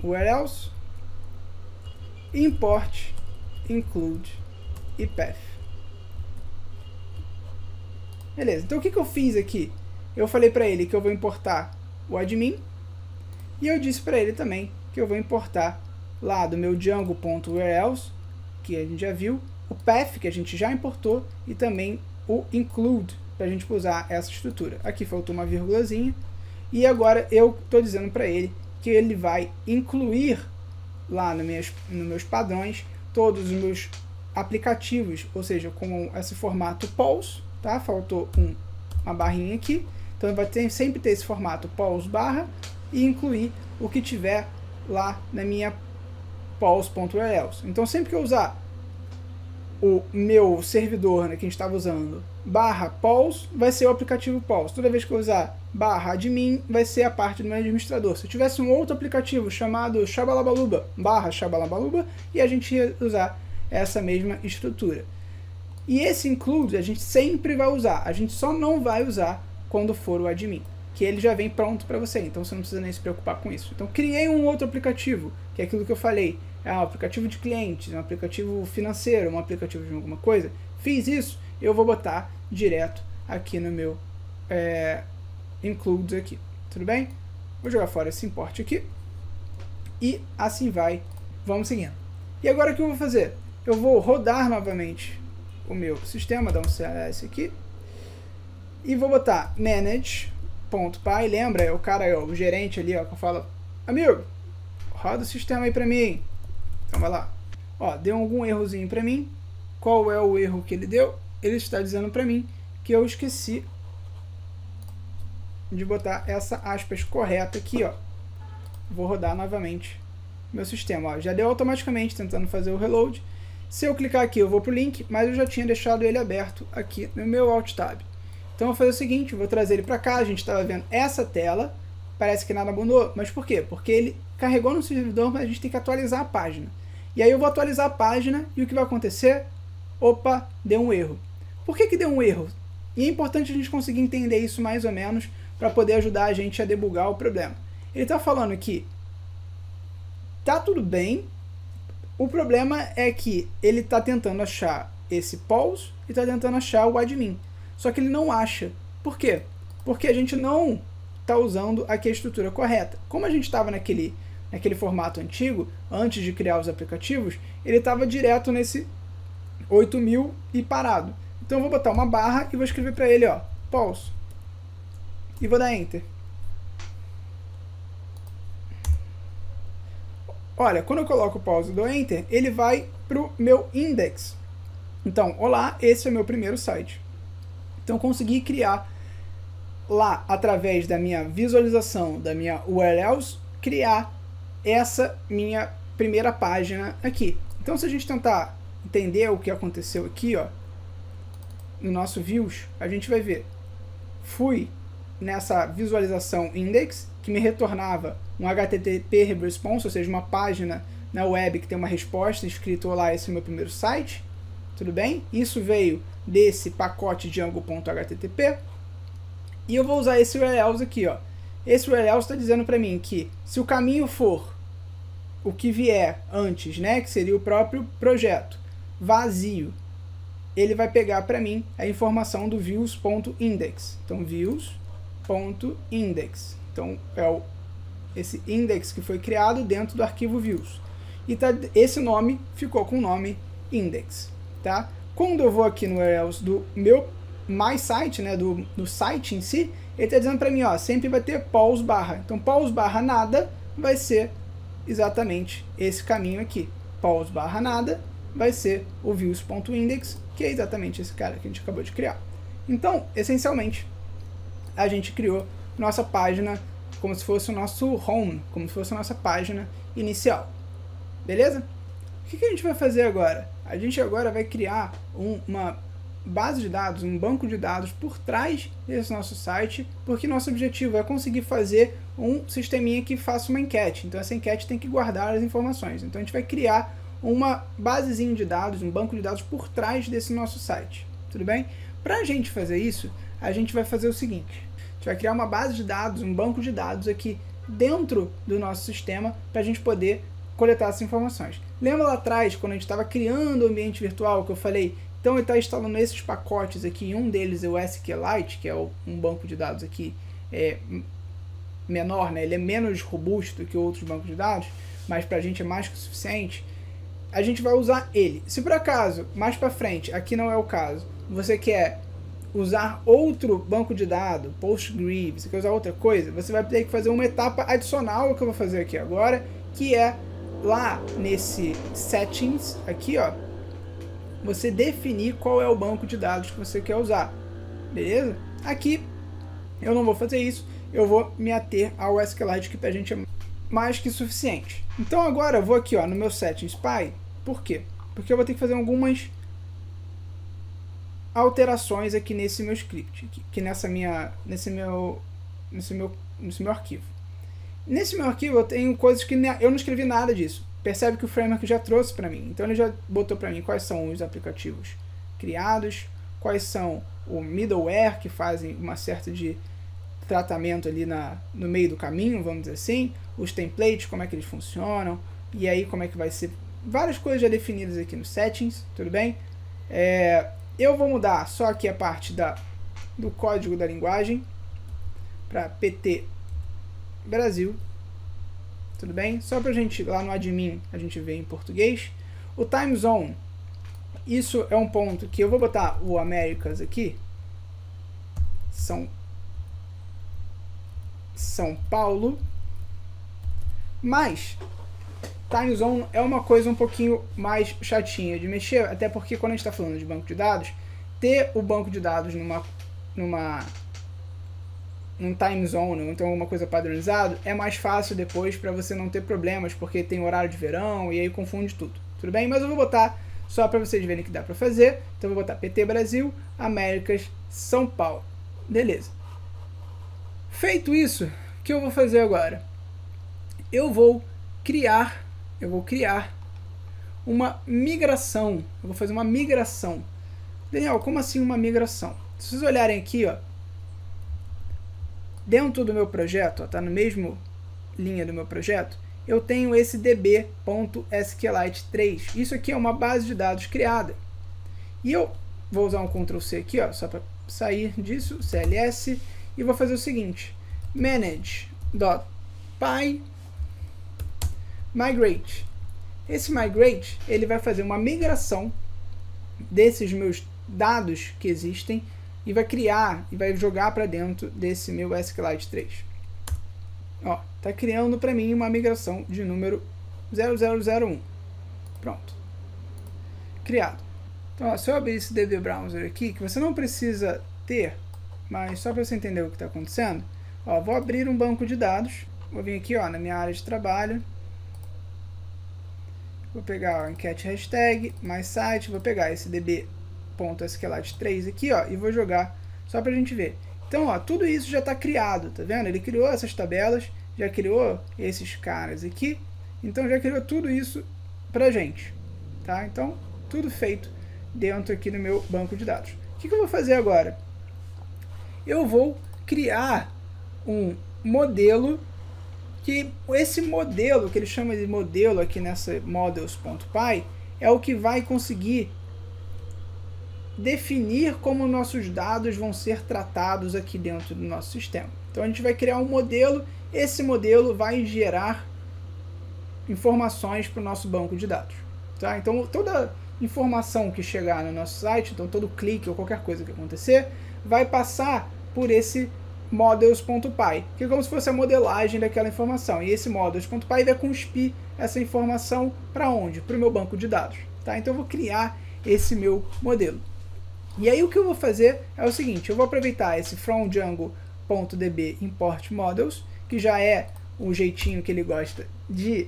.urls import include e path. Beleza, então o que eu fiz aqui? Eu falei para ele que eu vou importar o admin e eu disse para ele também que eu vou importar lá do meu django.urls, que a gente já viu, o path, que a gente já importou, e também o include, para a gente usar essa estrutura. Aqui faltou uma vírgulazinha, e agora eu estou dizendo para ele que ele vai incluir lá nos meus padrões todos os meus aplicativos, ou seja, com esse formato Pulse, tá? Faltou uma barrinha aqui, então vai sempre ter esse formato Pulse barra e incluir o que tiver lá na minha pulse.urls. Então sempre que eu usar o meu servidor, né, que a gente estava usando, barra Pulse, vai ser o aplicativo Pulse. Toda vez que eu usar barra admin, vai ser a parte do meu administrador. Se eu tivesse um outro aplicativo chamado Shabalabaluba, barra Shabalabaluba, e a gente ia usar essa mesma estrutura. E esse include a gente sempre vai usar, a gente só não vai usar quando for o admin, que ele já vem pronto para você, então você não precisa nem se preocupar com isso. Então criei um outro aplicativo, que é aquilo que eu falei, é um aplicativo de clientes, um aplicativo financeiro, um aplicativo de alguma coisa. Fiz isso, eu vou botar direto aqui no meu includes aqui, tudo bem? Vou jogar fora esse import aqui e assim vai, vamos seguindo. E agora o que eu vou fazer? Eu vou rodar novamente o meu sistema, dar um CLS aqui e vou botar manage.py, lembra? É o cara, o gerente ali, ó, que eu falo, amigo, roda o sistema aí pra mim. Então vai lá. Ó, deu algum errozinho pra mim. Qual é o erro que ele deu? Ele está dizendo pra mim que eu esqueci de botar essa aspas correta aqui, ó. Vou rodar novamente meu sistema, ó. Já deu automaticamente tentando fazer o reload. Se eu clicar aqui, eu vou pro link, mas eu já tinha deixado ele aberto aqui no meu Alt Tab. Então eu vou fazer o seguinte, eu vou trazer ele para cá, a gente estava vendo essa tela, parece que nada mudou, mas por quê? Porque ele carregou no servidor, mas a gente tem que atualizar a página. E aí eu vou atualizar a página e o que vai acontecer? Opa, deu um erro. Por que deu um erro? E é importante a gente conseguir entender isso mais ou menos para poder ajudar a gente a debugar o problema. Ele está falando que tá tudo bem, o problema é que ele está tentando achar esse Pulse e está tentando achar o admin. Só que ele não acha. Por quê? Porque a gente não está usando aqui a estrutura correta. Como a gente estava naquele formato antigo, antes de criar os aplicativos, ele estava direto nesse 8000 e parado. Então eu vou botar uma barra e vou escrever para ele, ó, Pulse. E vou dar Enter. Olha, quando eu coloco o pause e dou Enter, ele vai para o meu index. Então, olá, esse é o meu primeiro site. Então eu consegui criar lá, através da minha visualização, da minha URLs, criar essa minha primeira página aqui. Então se a gente tentar entender o que aconteceu aqui, ó, no nosso views, a gente vai ver, fui nessa visualização index, que me retornava um HTTP response, ou seja, uma página na web que tem uma resposta escrito: olá, esse é o meu primeiro site, tudo bem? Isso veio desse pacote Django.http, e eu vou usar esse URLs aqui, ó. Esse URL está dizendo para mim que se o caminho for o que vier antes, né, que seria o próprio projeto, vazio, ele vai pegar para mim a informação do views.index. Então, views.index. Então, é esse index que foi criado dentro do arquivo views. E esse nome ficou com o nome index. Tá? Quando eu vou aqui no URLs do meu my site, né, do site em si, ele está dizendo para mim, ó, sempre vai ter pause barra. Então, pause barra nada vai ser exatamente esse caminho aqui. Pause barra nada vai ser o views.index, que é exatamente esse cara que a gente acabou de criar. Então, essencialmente, a gente criou nossa página como se fosse o nosso home, como se fosse a nossa página inicial. Beleza? O que a gente vai fazer agora? A gente agora vai criar uma base de dados, um banco de dados por trás desse nosso site, porque nosso objetivo é conseguir fazer um sisteminha que faça uma enquete. Então essa enquete tem que guardar as informações. Então a gente vai criar uma basezinha de dados, um banco de dados por trás desse nosso site. Tudo bem? Para a gente fazer isso, a gente vai fazer o seguinte: a gente vai criar uma base de dados, um banco de dados aqui dentro do nosso sistema para a gente poder coletar essas informações. Lembra lá atrás, quando a gente estava criando o ambiente virtual, que eu falei, então ele está instalando esses pacotes aqui, e um deles é o SQLite, que é um banco de dados aqui menor, né? Ele é menos robusto que outros bancos de dados, mas para a gente é mais que o suficiente. A gente vai usar ele. Se por acaso, mais para frente, aqui não é o caso, você quer usar outro banco de dados, PostgreSQL, você quer usar outra coisa, você vai ter que fazer uma etapa adicional ao que eu vou fazer aqui agora, que é lá nesse settings, aqui ó, você definir qual é o banco de dados que você quer usar, beleza? Aqui eu não vou fazer isso, eu vou me ater ao SQLite, que pra gente é mais que suficiente. Então agora eu vou aqui ó, no meu settings Py. Por quê? Porque eu vou ter que fazer algumas alterações aqui nesse meu script, aqui nesse meu arquivo. Nesse meu arquivo eu tenho coisas que eu não escrevi nada disso. Percebe que o framework já trouxe para mim. Então ele já botou para mim quais são os aplicativos criados, quais são o middleware que fazem uma certa de tratamento ali no meio do caminho, vamos dizer assim, os templates, como é que eles funcionam, e aí como é que vai ser. Várias coisas já definidas aqui nos settings, tudo bem? Eu vou mudar só aqui a parte do código da linguagem para PT Brasil, tudo bem? Só para a gente, lá no admin, a gente ver em português. O time zone, isso é um ponto que eu vou botar o Américas aqui, São Paulo, mas time zone é uma coisa um pouquinho mais chatinha de mexer, até porque quando a gente está falando de banco de dados, ter o banco de dados num time zone, então uma coisa padronizada, é mais fácil depois para você não ter problemas, porque tem horário de verão e aí confunde tudo. Tudo bem? Mas eu vou botar só para vocês verem que dá para fazer. Então eu vou botar PT Brasil, Américas, São Paulo. Beleza. Feito isso, o que eu vou fazer agora? Eu vou criar uma migração. Eu vou fazer uma migração. Daniel, como assim uma migração? Se vocês olharem aqui, ó, dentro do meu projeto, está no mesmo linha do meu projeto, eu tenho esse db.sqlite3. Isso aqui é uma base de dados criada. E eu vou usar um Ctrl C aqui, ó, só para sair disso, CLS, e vou fazer o seguinte: manage.py migrate. Esse migrate, ele vai fazer uma migração desses meus dados que existem e vai criar e vai jogar para dentro desse meu SQLite 3. Ó, tá criando para mim uma migração de número 0001. Pronto. Criado. Então, ó, se eu abrir esse DB Browser aqui, que você não precisa ter, mas só para você entender o que está acontecendo, ó, vou abrir um banco de dados, vou vir aqui, ó, na minha área de trabalho, vou pegar a enquete hashtag, mais site, vou pegar esse db.sqlite3 aqui, ó, e vou jogar só para a gente ver. Então, ó, tudo isso já está criado, tá vendo? Ele criou essas tabelas, já criou esses caras aqui, então já criou tudo isso pra gente, tá? Então, tudo feito dentro aqui no meu banco de dados. O que eu vou fazer agora? Eu vou criar um modelo, que esse modelo, que ele chama de modelo aqui nessa models.py, é o que vai conseguir definir como nossos dados vão ser tratados aqui dentro do nosso sistema. Então a gente vai criar um modelo, esse modelo vai gerar informações para o nosso banco de dados. Tá? Então toda informação que chegar no nosso site, então todo clique ou qualquer coisa que acontecer, vai passar por esse models.py, que é como se fosse a modelagem daquela informação. E esse models.py vai cuspir essa informação para onde? Para o meu banco de dados. Tá? Então eu vou criar esse meu modelo. E aí o que eu vou fazer é o seguinte, eu vou aproveitar esse from django.db import models, que já é o jeitinho que ele gosta de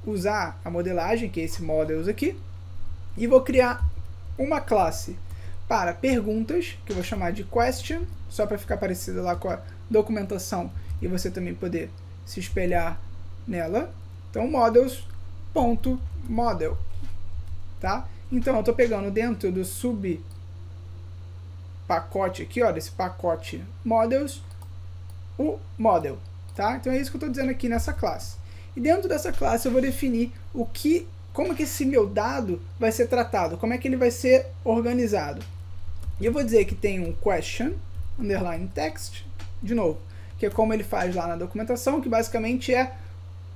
usar a modelagem, que é esse models aqui, e vou criar uma classe para perguntas, que eu vou chamar de question, só para ficar parecida lá com a documentação e você também poder se espelhar nela. Então, models.model, tá? Então, eu estou pegando dentro do subpacote aqui, ó, desse pacote models, o model, tá? Então, é isso que eu estou dizendo aqui nessa classe. E dentro dessa classe eu vou definir como que esse meu dado vai ser tratado, como é que ele vai ser organizado. E eu vou dizer que tem um question, underline text, de novo, que é como ele faz lá na documentação, que basicamente é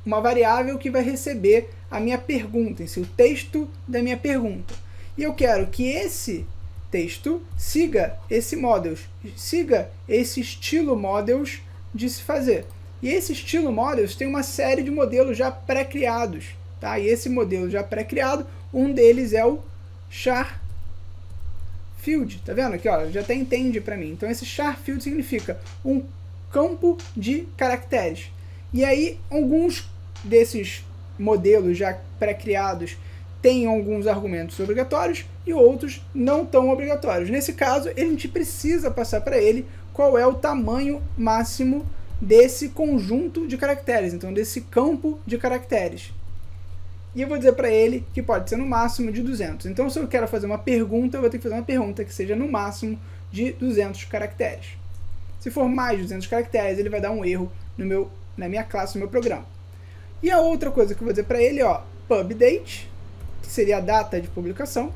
uma variável que vai receber a minha pergunta, em si, o texto da minha pergunta. E eu quero que esse texto siga esse models, siga esse estilo models de se fazer. E esse estilo models tem uma série de modelos já pré-criados, tá? E esse modelo já pré-criado, um deles é o char field, tá vendo aqui, ó, já até entende para mim. Então esse char field significa um campo de caracteres. E aí alguns desses modelos já pré-criados têm alguns argumentos obrigatórios e outros não tão obrigatórios. Nesse caso, a gente precisa passar para ele qual é o tamanho máximo desse conjunto de caracteres, então desse campo de caracteres. E eu vou dizer para ele que pode ser no máximo de 200. Então, se eu quero fazer uma pergunta, eu vou ter que fazer uma pergunta que seja no máximo de 200 caracteres. Se for mais de 200 caracteres, ele vai dar um erro na minha classe, no meu programa. E a outra coisa que eu vou dizer para ele, ó, pubDate, que seria a data de publicação,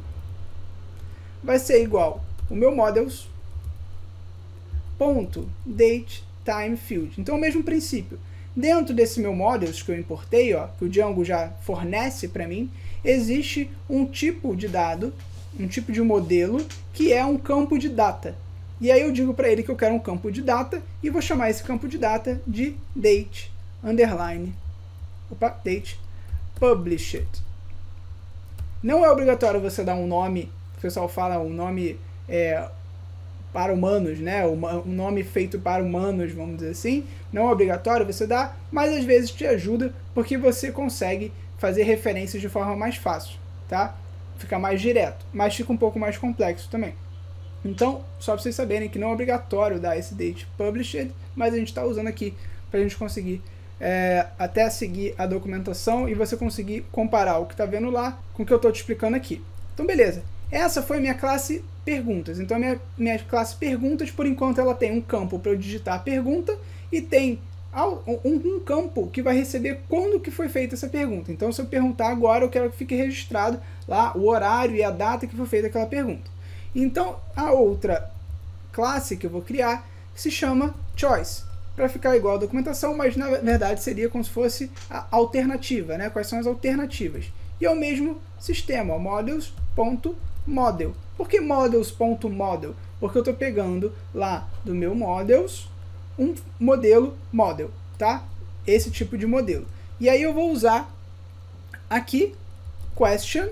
vai ser igual o meu models.dateTimeField. Então, o mesmo princípio. Dentro desse meu models que eu importei, ó, que o Django já fornece para mim, existe um tipo de dado, um tipo de modelo, que é um campo de data. E aí eu digo para ele que eu quero um campo de data e vou chamar esse campo de data de date published. Não é obrigatório você dar um nome, o pessoal fala um nome para humanos, né? Um nome feito para humanos, vamos dizer assim. Não é obrigatório você dar, mas às vezes te ajuda porque você consegue fazer referências de forma mais fácil, tá? Fica mais direto, mas fica um pouco mais complexo também. Então, só para vocês saberem que não é obrigatório dar esse date published, mas a gente está usando aqui para a gente conseguir até seguir a documentação e você conseguir comparar o que está vendo lá com o que eu estou te explicando aqui. Então, beleza. Essa foi a minha classe perguntas. Então, a minha classe perguntas, por enquanto, ela tem um campo para eu digitar a pergunta e tem um campo que vai receber quando que foi feita essa pergunta. Então, se eu perguntar agora, eu quero que fique registrado lá o horário e a data que foi feita aquela pergunta. Então, a outra classe que eu vou criar se chama choice, para ficar igual a documentação, mas na verdade seria como se fosse a alternativa, né? Quais são as alternativas? E é o mesmo sistema, models.model. Por que models.model? Porque eu estou pegando lá do meu models um modelo model, tá? Esse tipo de modelo. E aí eu vou usar aqui question.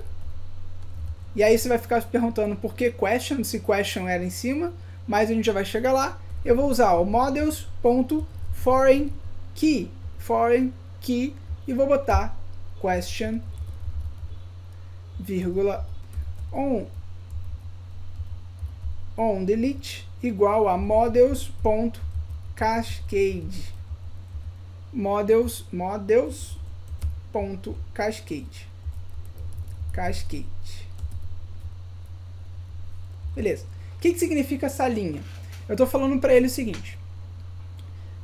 E aí você vai ficar se perguntando por que question, se question era em cima, mas a gente já vai chegar lá. Eu vou usar o models.foreign_key, foreign key, e vou botar question, vírgula, on delete igual a models.cascade, models.cascade, beleza. O que significa essa linha? Eu estou falando para ele o seguinte: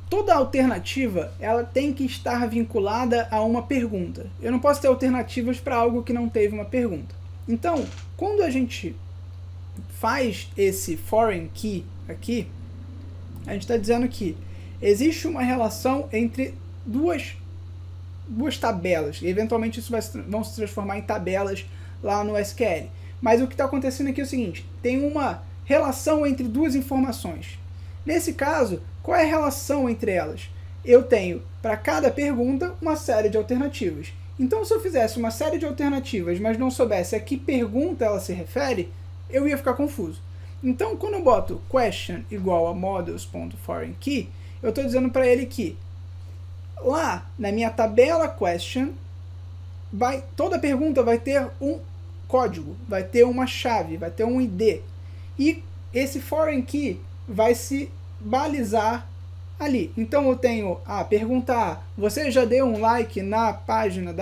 toda alternativa ela tem que estar vinculada a uma pergunta. Eu não posso ter alternativas para algo que não teve uma pergunta. Então, quando a gente faz esse foreign key aqui, a gente está dizendo que existe uma relação entre duas tabelas. E eventualmente isso vão se transformar em tabelas lá no SQL. Mas o que está acontecendo aqui é o seguinte: tem uma relação entre duas informações. Nesse caso, qual é a relação entre elas? Eu tenho, para cada pergunta, uma série de alternativas. Então, se eu fizesse uma série de alternativas, mas não soubesse a que pergunta ela se refere, eu ia ficar confuso. Então, quando eu boto question igual a models.foreignKey, eu estou dizendo para ele que lá na minha tabela question, toda pergunta vai ter um código, vai ter uma chave, vai ter um ID. E esse foreign key vai se balizar ali. Então eu tenho a pergunta A: você já deu um like na página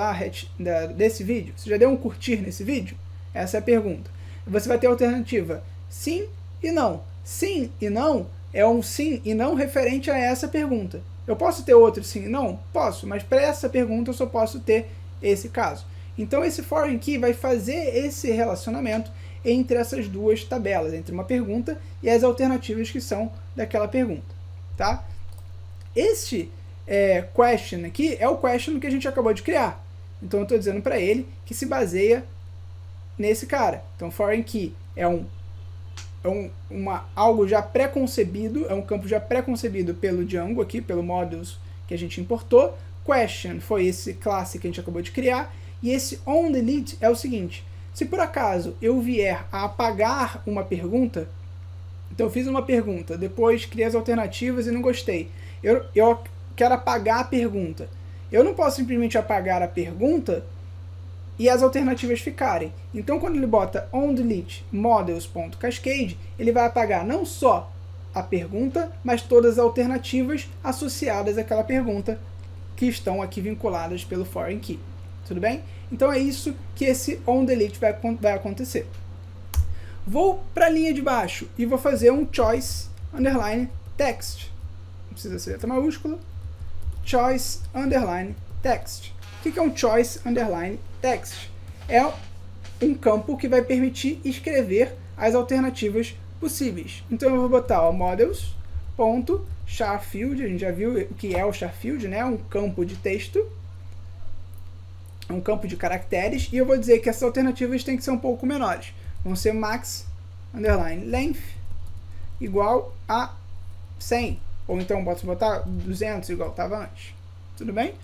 desse vídeo? Você já deu um curtir nesse vídeo? Essa é a pergunta. Você vai ter a alternativa sim e não. Sim e não é um sim e não referente a essa pergunta. Eu posso ter outro sim e não? Posso, mas para essa pergunta eu só posso ter esse caso. Então esse foreign key vai fazer esse relacionamento entre essas duas tabelas, entre uma pergunta e as alternativas que são daquela pergunta, tá? Este question aqui é o question que a gente acabou de criar. Então eu estou dizendo para ele que se baseia nesse cara. Então foreign key é algo já pré-concebido, é um campo já pré-concebido pelo Django aqui, pelo models que a gente importou. Question foi esse classe que a gente acabou de criar. E esse onDelete é o seguinte: se por acaso eu vier a apagar uma pergunta, então eu fiz uma pergunta, depois criei as alternativas e não gostei, eu quero apagar a pergunta. Eu não posso simplesmente apagar a pergunta e as alternativas ficarem. Então quando ele bota onDelete models.cascade, ele vai apagar não só a pergunta, mas todas as alternativas associadas àquela pergunta que estão aqui vinculadas pelo foreign key. Tudo bem? Então é isso que esse onDelete vai acontecer. Vou para a linha de baixo e vou fazer um choice underline text. Não precisa ser letra maiúscula. Choice underline text. O que é um choice underline text? É um campo que vai permitir escrever as alternativas possíveis. Então eu vou botar o models.charField. A gente já viu o que é o charField, né? Um campo de texto, um campo de caracteres, e eu vou dizer que essas alternativas têm que ser um pouco menores. Vão ser max underline length igual a 100, ou então posso botar 200 igual estava antes. Tudo bem?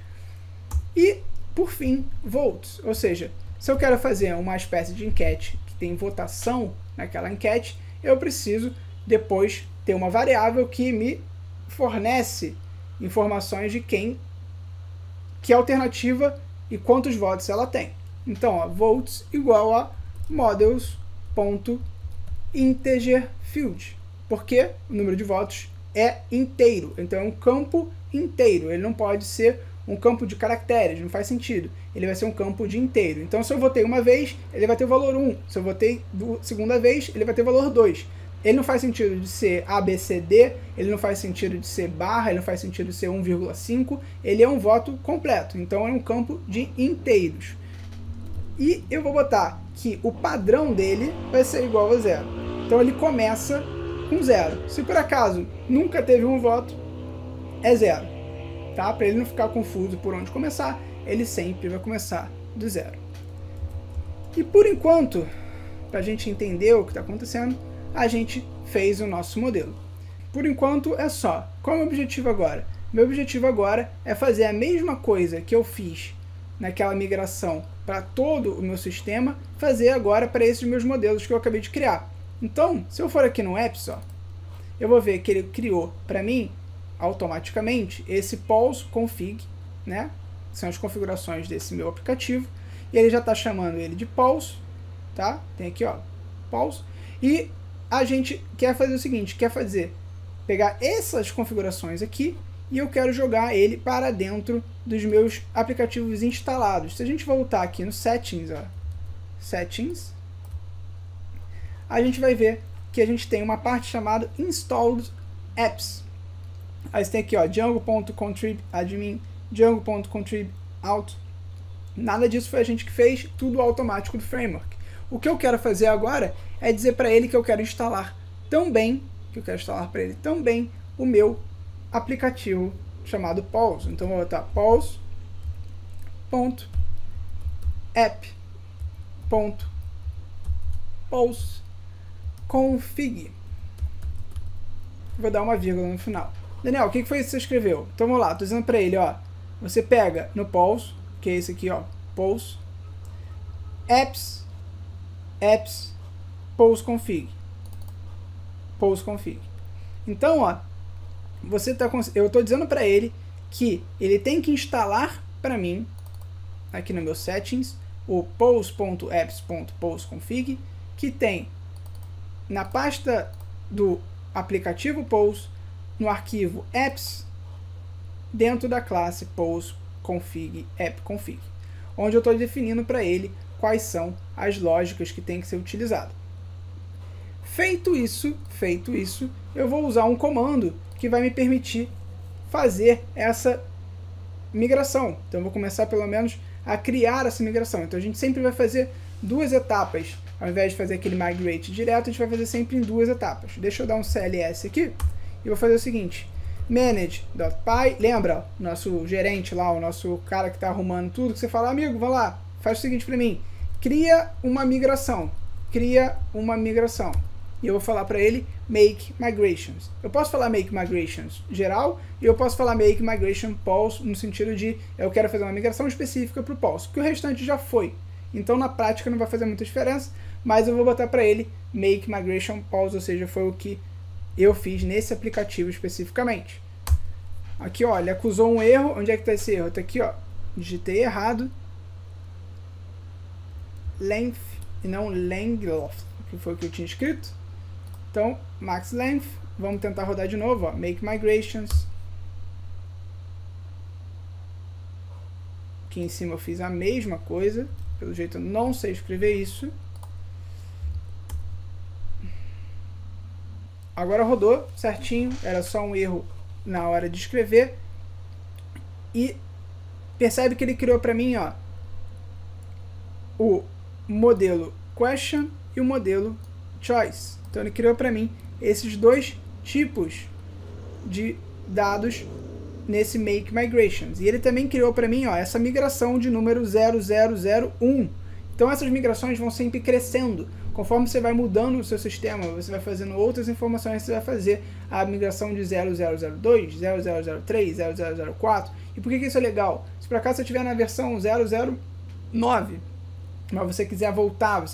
E por fim, votes, ou seja, se eu quero fazer uma espécie de enquete que tem votação naquela enquete, eu preciso depois ter uma variável que me fornece informações de que alternativa e quantos votos ela tem. Então, ó, votes igual a models.integerField, porque o número de votos é inteiro, então é um campo inteiro, ele não pode ser um campo de caracteres, não faz sentido, ele vai ser um campo de inteiro. Então se eu votei uma vez, ele vai ter o valor 1, se eu votei segunda vez, ele vai ter o valor 2. Ele não faz sentido de ser ABCD, ele não faz sentido de ser barra, ele não faz sentido de ser 1,5, ele é um voto completo, então é um campo de inteiros. E eu vou botar que o padrão dele vai ser igual a 0. Então ele começa com 0. Se por acaso nunca teve um voto, é 0. Tá? Para ele não ficar confuso por onde começar, ele sempre vai começar do 0. E por enquanto, para a gente entender o que está acontecendo, a gente fez o nosso modelo. Por enquanto é só. Qual é o meu objetivo agora? Meu objetivo agora é fazer a mesma coisa que eu fiz naquela migração para todo o meu sistema, fazer agora para esses meus modelos que eu acabei de criar. Então, se eu for aqui no Apps, ó, eu vou ver que ele criou para mim automaticamente esse pause config, né? São as configurações desse meu aplicativo, e ele já está chamando ele de pause, tá? Tem aqui, ó, pause, e a gente quer fazer o seguinte, pegar essas configurações aqui, e eu quero jogar ele para dentro dos meus aplicativos instalados. Se a gente voltar aqui no Settings, ó, Settings, a gente vai ver que a gente tem uma parte chamada Installed Apps. Aí você tem aqui, ó, Django.contrib admin, Django.contrib auto. Nada disso foi a gente que fez, tudo automático do framework. O que eu quero fazer agora é dizer para ele que eu quero instalar também, para ele também o meu aplicativo chamado Pause. Então eu vou botar pause.app.pause.config. Vou dar uma vírgula no final. Daniel, o que foi isso que você escreveu? Então vamos lá, estou dizendo para ele, ó, você pega no Pause, que é esse aqui, ó, Pause, apps, pause config. Então, ó, eu estou dizendo para ele que ele tem que instalar para mim, aqui no meu settings, o pause.apps.pauseconfig, que tem na pasta do aplicativo Pause, no arquivo apps, dentro da classe pauseconfig appconfig, onde eu estou definindo para ele quais são as lógicas que tem que ser utilizadas. Feito isso, eu vou usar um comando que vai me permitir fazer essa migração. Então eu vou começar pelo menos a criar essa migração. Então a gente sempre vai fazer duas etapas. Ao invés de fazer aquele migrate direto, a gente vai fazer sempre em duas etapas. Deixa eu dar um CLS aqui e vou fazer o seguinte. Manage.py, lembra, nosso gerente lá, o nosso cara que está arrumando tudo, que você fala, amigo, vai lá, faz o seguinte para mim, cria uma migração. E eu vou falar para ele make migrations. Eu posso falar make migrations geral e eu posso falar make migration pause no sentido de eu quero fazer uma migração específica para o pause, porque o restante já foi. Então na prática não vai fazer muita diferença, mas eu vou botar para ele make migration pause, ou seja, foi o que eu fiz nesse aplicativo especificamente. Aqui, ó, ele acusou um erro. Onde é que está esse erro? Está aqui, ó. Digitei errado. Length e não length, que foi o que eu tinha escrito. Então, max length. Vamos tentar rodar de novo, ó. Make migrations. Aqui em cima eu fiz a mesma coisa. Pelo jeito eu não sei escrever isso. Agora rodou certinho, era só um erro na hora de escrever. E percebe que ele criou para mim, ó, o modelo question e o modelo choice. Então ele criou para mim esses dois tipos de dados nesse make migrations. E ele também criou para mim, ó, essa migração de número 0001. Então essas migrações vão sempre crescendo. Conforme você vai mudando o seu sistema, você vai fazendo outras informações, você vai fazer a migração de 0002, 0003, 0004. E por que isso é legal? Se por acaso você estiver na versão 009, mas você quiser voltar,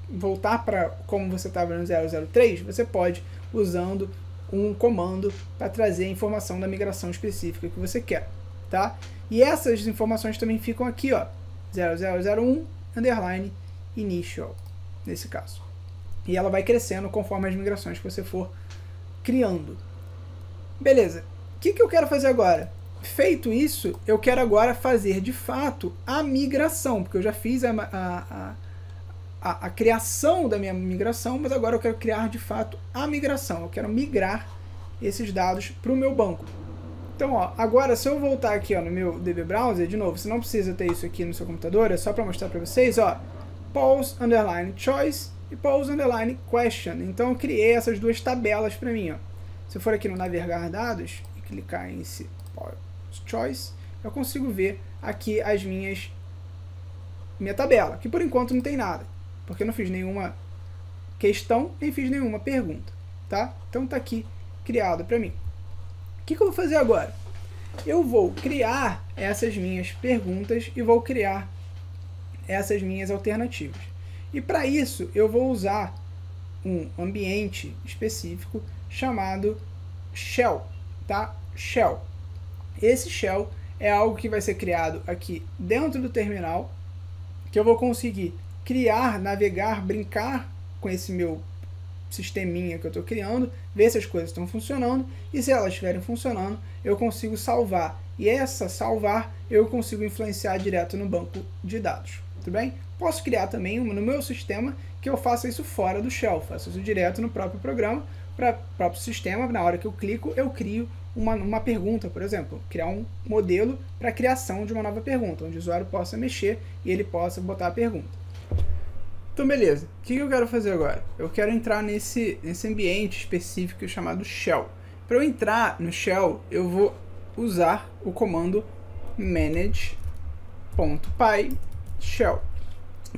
voltar para como você estava no 003, você pode usando um comando para trazer a informação da migração específica que você quer, tá? E essas informações também ficam aqui, ó, 0001 underline initial. Nesse caso. E ela vai crescendo conforme as migrações que você for criando. Beleza. O que eu quero fazer agora? Feito isso, eu quero agora fazer de fato a migração, porque eu já fiz a criação da minha migração, mas agora eu quero criar de fato a migração. Eu quero migrar esses dados para o meu banco. Então, ó, agora se eu voltar aqui, ó, no meu DB Browser, de novo, você não precisa ter isso aqui no seu computador, é só para mostrar para vocês, ó, pause underline choice e pause underline question. Então eu criei essas duas tabelas para mim, ó. Se eu for aqui no navegar dados e clicar em esse pause choice, eu consigo ver aqui as minha tabela, que por enquanto não tem nada, porque eu não fiz nenhuma questão, nem fiz nenhuma pergunta, tá? Então tá aqui criado para mim. O que eu vou fazer agora? Eu vou criar essas minhas perguntas e vou criar essas minhas alternativas. E para isso eu vou usar um ambiente específico chamado shell, tá? Shell. Esse shell é algo que vai ser criado aqui dentro do terminal, que eu vou conseguir criar, navegar, brincar com esse meu sisteminha que eu estou criando, ver se as coisas estão funcionando, e se elas estiverem funcionando, eu consigo salvar. E essa salvar, eu consigo influenciar direto no banco de dados, tudo bem? Posso criar também no meu sistema que eu faça isso fora do shell, faço isso direto no próprio programa, para o próprio sistema, na hora que eu clico, eu crio uma pergunta, por exemplo, criar um modelo para a criação de uma nova pergunta, onde o usuário possa mexer e ele possa botar a pergunta. Então, beleza. O que eu quero fazer agora? Eu quero entrar nesse ambiente específico chamado shell. Para eu entrar no shell, eu vou usar o comando manage.py shell.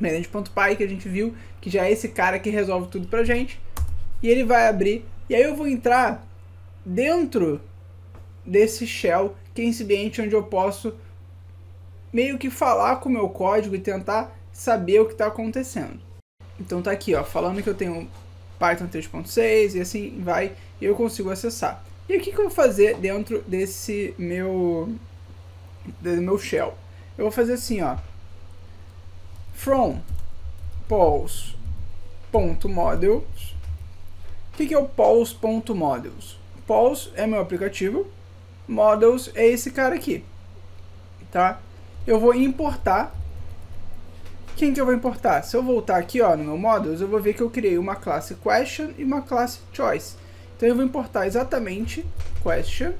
Manage.py, que a gente viu que já é esse cara que resolve tudo pra gente. E ele vai abrir, e aí eu vou entrar dentro desse shell, que é esse ambiente onde eu posso meio que falar com o meu código e tentar saber o que está acontecendo. Então tá aqui, ó, falando que eu tenho Python 3.6 e assim vai, e eu consigo acessar. E o que eu vou fazer dentro desse meu shell? Eu vou fazer assim, ó, from pols.models. O que é o pols.models? Pols é meu aplicativo, models é esse cara aqui, tá? Eu vou importar. Quem que eu vou importar? Se eu voltar aqui, ó, no meu models, eu vou ver que eu criei uma classe question e uma classe choice. Então eu vou importar exatamente question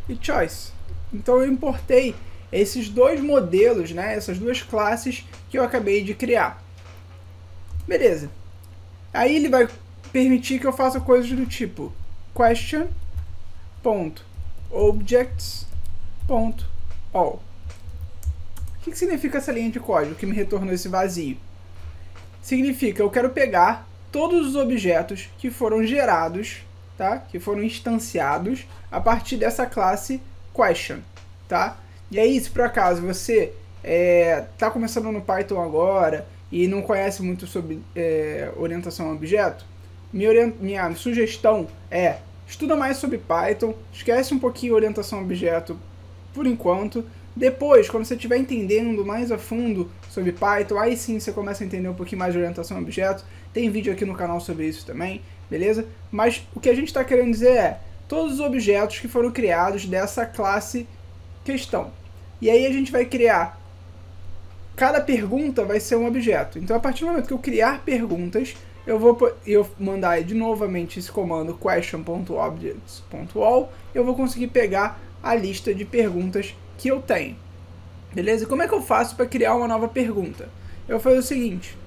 e choice. Então eu importei esses dois modelos, né, essas duas classes que eu acabei de criar. Beleza. Aí ele vai permitir que eu faça coisas do tipo question.objects.all. O que significa essa linha de código que me retornou esse vazio? Significa que eu quero pegar todos os objetos que foram gerados, tá? Que foram instanciados a partir dessa classe question, tá? E aí, se por acaso você está começando no Python agora e não conhece muito sobre orientação a objeto, minha sugestão é estuda mais sobre Python, esquece um pouquinho a orientação a objeto por enquanto. Depois, quando você estiver entendendo mais a fundo sobre Python, aí sim você começa a entender um pouquinho mais de orientação a objeto. Tem vídeo aqui no canal sobre isso também, beleza? Mas o que a gente está querendo dizer é todos os objetos que foram criados dessa classe questão. E aí a gente vai criar, cada pergunta vai ser um objeto. Então a partir do momento que eu criar perguntas, eu vou mandar de novamente esse comando question.objects.all, eu vou conseguir pegar a lista de perguntas que eu tenho. Beleza? E como é que eu faço para criar uma nova pergunta? Eu vou fazer o seguinte,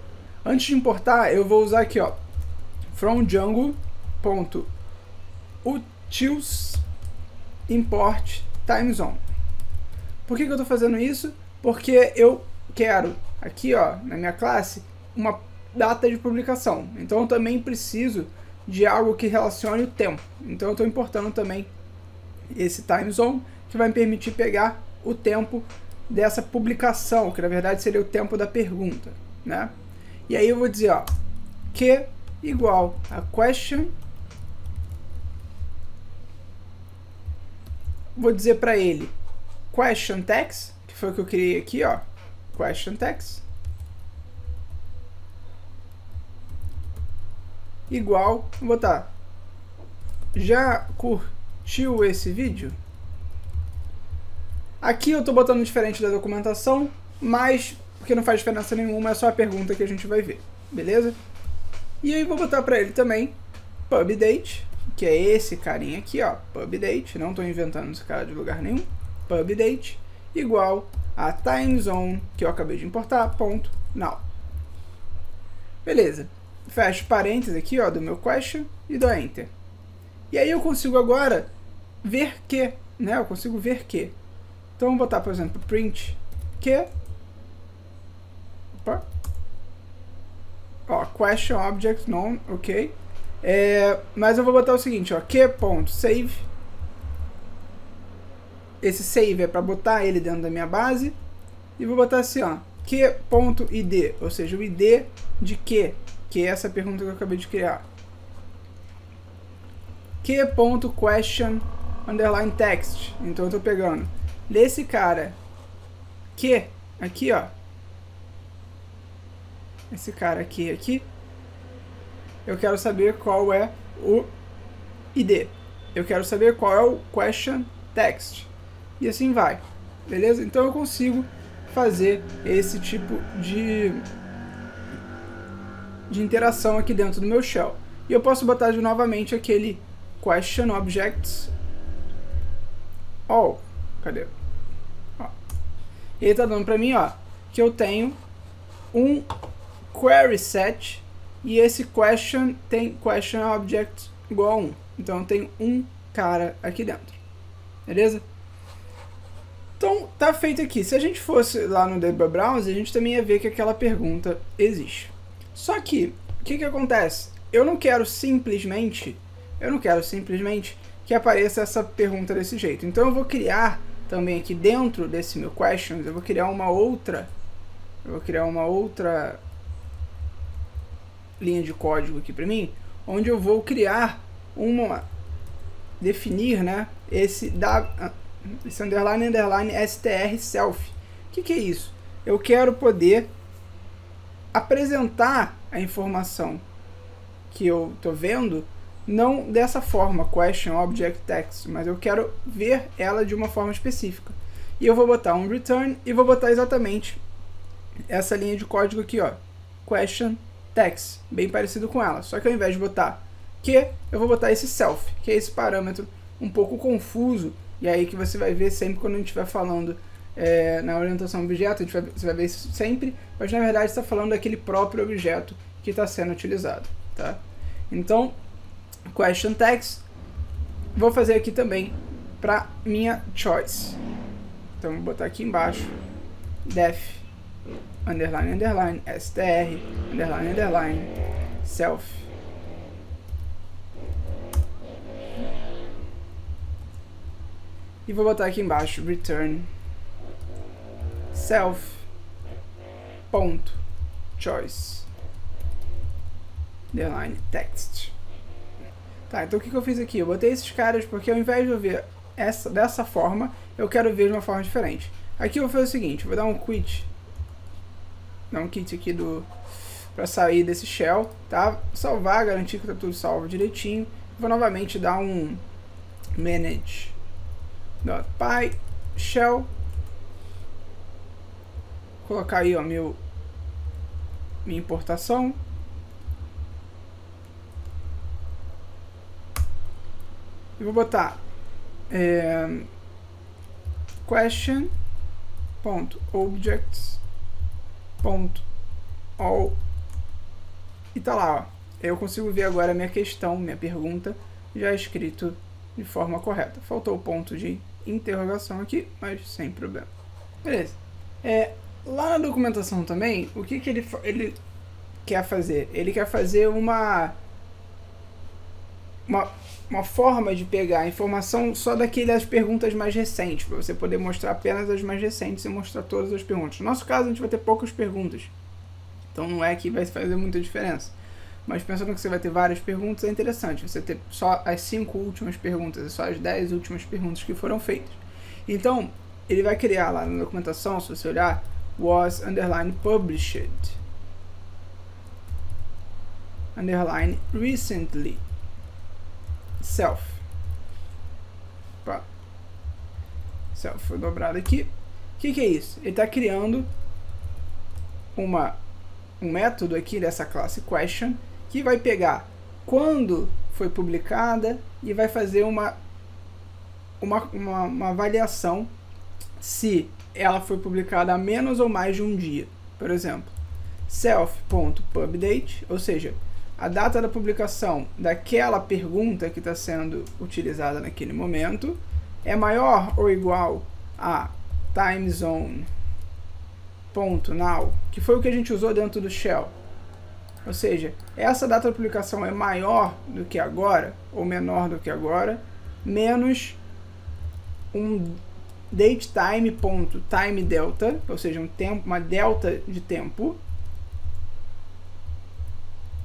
antes de importar, eu vou usar aqui, ó, from django.utils import timezone. Por que eu estou fazendo isso? Porque eu quero aqui, ó, na minha classe, uma data de publicação. Então eu também preciso de algo que relacione o tempo. Então eu estou importando também esse timezone, que vai me permitir pegar o tempo dessa publicação, que na verdade seria o tempo da pergunta, né? E aí eu vou dizer, ó, que igual a question, vou dizer para ele question text, que foi o que eu criei aqui, ó, question text, igual, vou botar, já curtiu esse vídeo? Aqui eu estou botando diferente da documentação, mas porque não faz diferença nenhuma, é só a pergunta que a gente vai ver, beleza? E aí vou botar para ele também pubDate, que é esse carinha aqui, ó, pubDate, não estou inventando esse cara de lugar nenhum, pubDate, igual a timezone, que eu acabei de importar, ponto, now. Beleza, fecho parênteses aqui, ó, do meu question e dou enter. E aí eu consigo agora ver que, né, eu consigo ver que. Então vamos botar, por exemplo, print que, opa, ó, question object known, ok, mas eu vou botar o seguinte, ó, que.save, esse save é para botar ele dentro da minha base, e vou botar assim, ó, que.id, ou seja, o id de que que é essa pergunta que eu acabei de criar. Que.question underline text. Então eu tô pegando desse cara que aqui, ó, esse cara aqui, eu quero saber qual é o ID. Eu quero saber qual é o question text. E assim vai. Beleza? Então eu consigo fazer esse tipo de interação aqui dentro do meu shell. E eu posso botar novamente aquele question objects all. Cadê? Ó. Ele está dando para mim, ó, que eu tenho um query set e esse question tem question object igual a 1. Então eu tenho um cara aqui dentro. Beleza? Então tá feito aqui. Se a gente fosse lá no debug browser, a gente também ia ver que aquela pergunta existe. Só que o que acontece? Eu não quero simplesmente que apareça essa pergunta desse jeito. Então eu vou criar também aqui dentro desse meu questions, eu vou criar uma outra linha de código aqui para mim, onde eu vou criar definir, né, esse underline str self. O que é isso? Eu quero poder apresentar a informação que eu tô vendo não dessa forma, question object text, mas eu quero ver ela de uma forma específica. E eu vou botar um return e vou botar exatamente essa linha de código aqui, ó, question text, bem parecido com ela. Só que ao invés de botar que, eu vou botar esse self, que é esse parâmetro um pouco confuso, e aí que você vai ver sempre quando a gente estiver falando na orientação objeto, você vai ver isso sempre, mas na verdade está falando daquele próprio objeto que está sendo utilizado, tá? Então, question text, vou fazer aqui também para minha choice. Então, vou botar aqui embaixo, def, underline, underline, str, underline, underline, self. E vou botar aqui embaixo, return, self, ponto, choice, underline, text. Tá, então o que eu fiz aqui? Eu botei esses caras porque ao invés de eu ver dessa forma, eu quero ver de uma forma diferente. Aqui eu vou fazer o seguinte, eu vou dar um quit aqui para sair desse shell, tá? Salvar, garantir que tá tudo salvo direitinho. Vou novamente dar um manage.py shell, colocar aí, ó, minha importação. E vou botar question.objects.all e tá lá, ó. Eu consigo ver agora a minha questão, minha pergunta já escrito de forma correta. Faltou o ponto de interrogação aqui, mas sem problema. Beleza. Lá na documentação também, o que ele quer fazer? Ele quer fazer uma forma de pegar a informação só daquelas perguntas mais recentes, para você poder mostrar apenas as mais recentes e mostrar todas as perguntas. No nosso caso, a gente vai ter poucas perguntas, então não é que vai fazer muita diferença. Mas pensando que você vai ter várias perguntas, é interessante você ter só as 5 últimas perguntas, só as 10 últimas perguntas que foram feitas. Então, ele vai criar lá na documentação, se você olhar, was underline published underline recently self. Pronto. Self foi dobrado aqui. O que é isso? Ele está criando um método aqui dessa classe question que vai pegar quando foi publicada e vai fazer uma avaliação se ela foi publicada há menos ou mais de um dia. Por exemplo, self.pubdate, ou seja, a data da publicação daquela pergunta que está sendo utilizada naquele momento é maior ou igual a timezone.now, que foi o que a gente usou dentro do shell. Ou seja, essa data da publicação é maior do que agora ou menor do que agora, menos um datetime.timeDelta, ou seja, uma delta de tempo,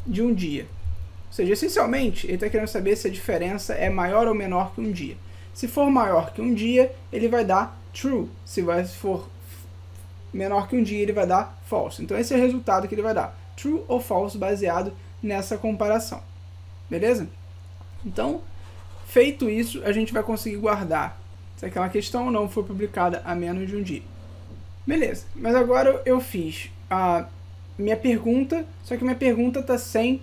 de um dia. Ou seja, essencialmente, ele está querendo saber se a diferença é maior ou menor que um dia. Se for maior que um dia, ele vai dar true. Se for menor que um dia, ele vai dar false. Então esse é o resultado que ele vai dar. True ou false, baseado nessa comparação. Beleza? Então, feito isso, a gente vai conseguir guardar se aquela questão não foi publicada há menos de um dia. Beleza, mas agora eu fiz a minha pergunta, só que minha pergunta está sem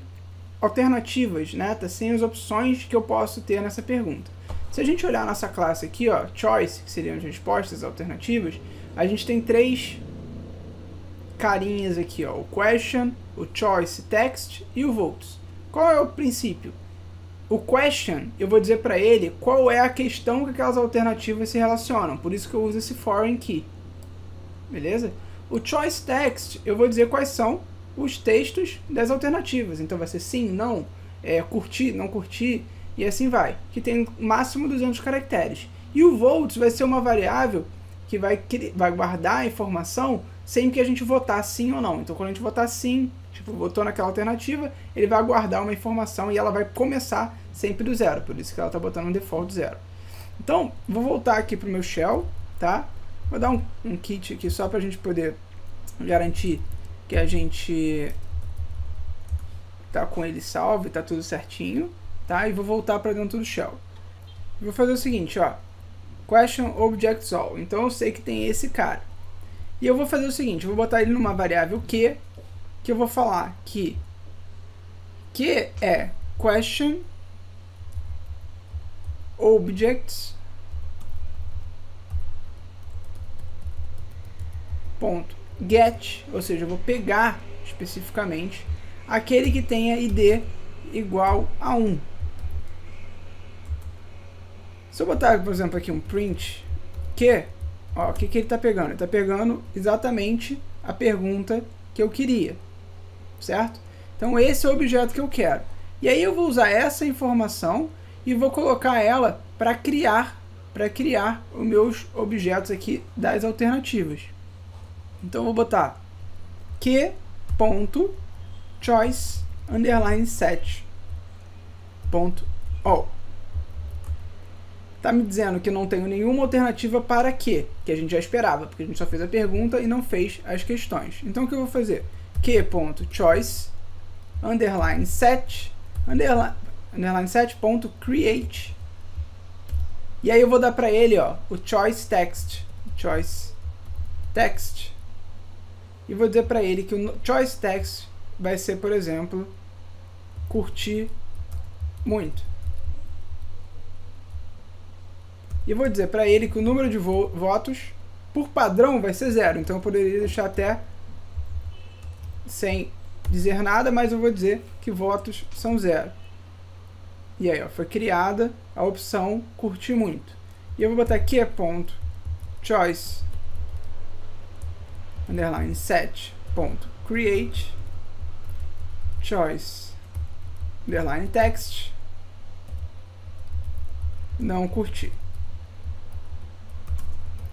alternativas, né? Está sem as opções que eu posso ter nessa pergunta. Se a gente olhar a nossa classe aqui, ó, choice, que seriam as respostas alternativas, a gente tem três carinhas aqui, ó, o question, o choice text e o votes. Qual é o princípio? O question, eu vou dizer para ele qual é a questão que aquelas alternativas se relacionam, por isso que eu uso esse foreign key. Beleza? O choice text, eu vou dizer quais são os textos das alternativas, então vai ser sim, não, curtir, não curtir, e assim vai, que tem máximo 200 caracteres. E o votes vai ser uma variável que vai guardar a informação sempre que a gente votar sim ou não. Então quando a gente votar sim, tipo, votou naquela alternativa, ele vai guardar uma informação e ela vai começar sempre do zero, por isso que ela está botando um default 0. Então, vou voltar aqui para o meu shell, tá? Vou dar um kit aqui só para a gente poder garantir que a gente tá com ele salvo e tá tudo certinho, tá? E vou voltar para dentro do shell. Vou fazer o seguinte, ó, question objects all. Então eu sei que tem esse cara. E eu vou fazer o seguinte, eu vou botar ele numa variável que eu vou falar que é question objects ponto get, ou seja, eu vou pegar especificamente aquele que tenha id igual a 1. Se eu botar, por exemplo, aqui um print ó, o que ele está pegando? Ele está pegando exatamente a pergunta que eu queria, certo? Então esse é o objeto que eu quero. E aí eu vou usar essa informação e vou colocar ela para criar os meus objetos aqui das alternativas. Então eu vou botar que.choice underline set ponto all. Tá me dizendo que não tenho nenhuma alternativa para que a gente já esperava, porque a gente só fez a pergunta e não fez as questões. Então o que eu vou fazer? Que.choice underline set ponto create. E aí eu vou dar para ele, ó, o choice text e vou dizer para ele que o choice text vai ser, por exemplo, curtir muito. E vou dizer para ele que o número de votos, por padrão, vai ser 0. Então eu poderia deixar até sem dizer nada, mas eu vou dizer que votos são 0. E aí, ó, foi criada a opção curtir muito. E eu vou botar aqui choice underline set ponto create choice underline text não curtir.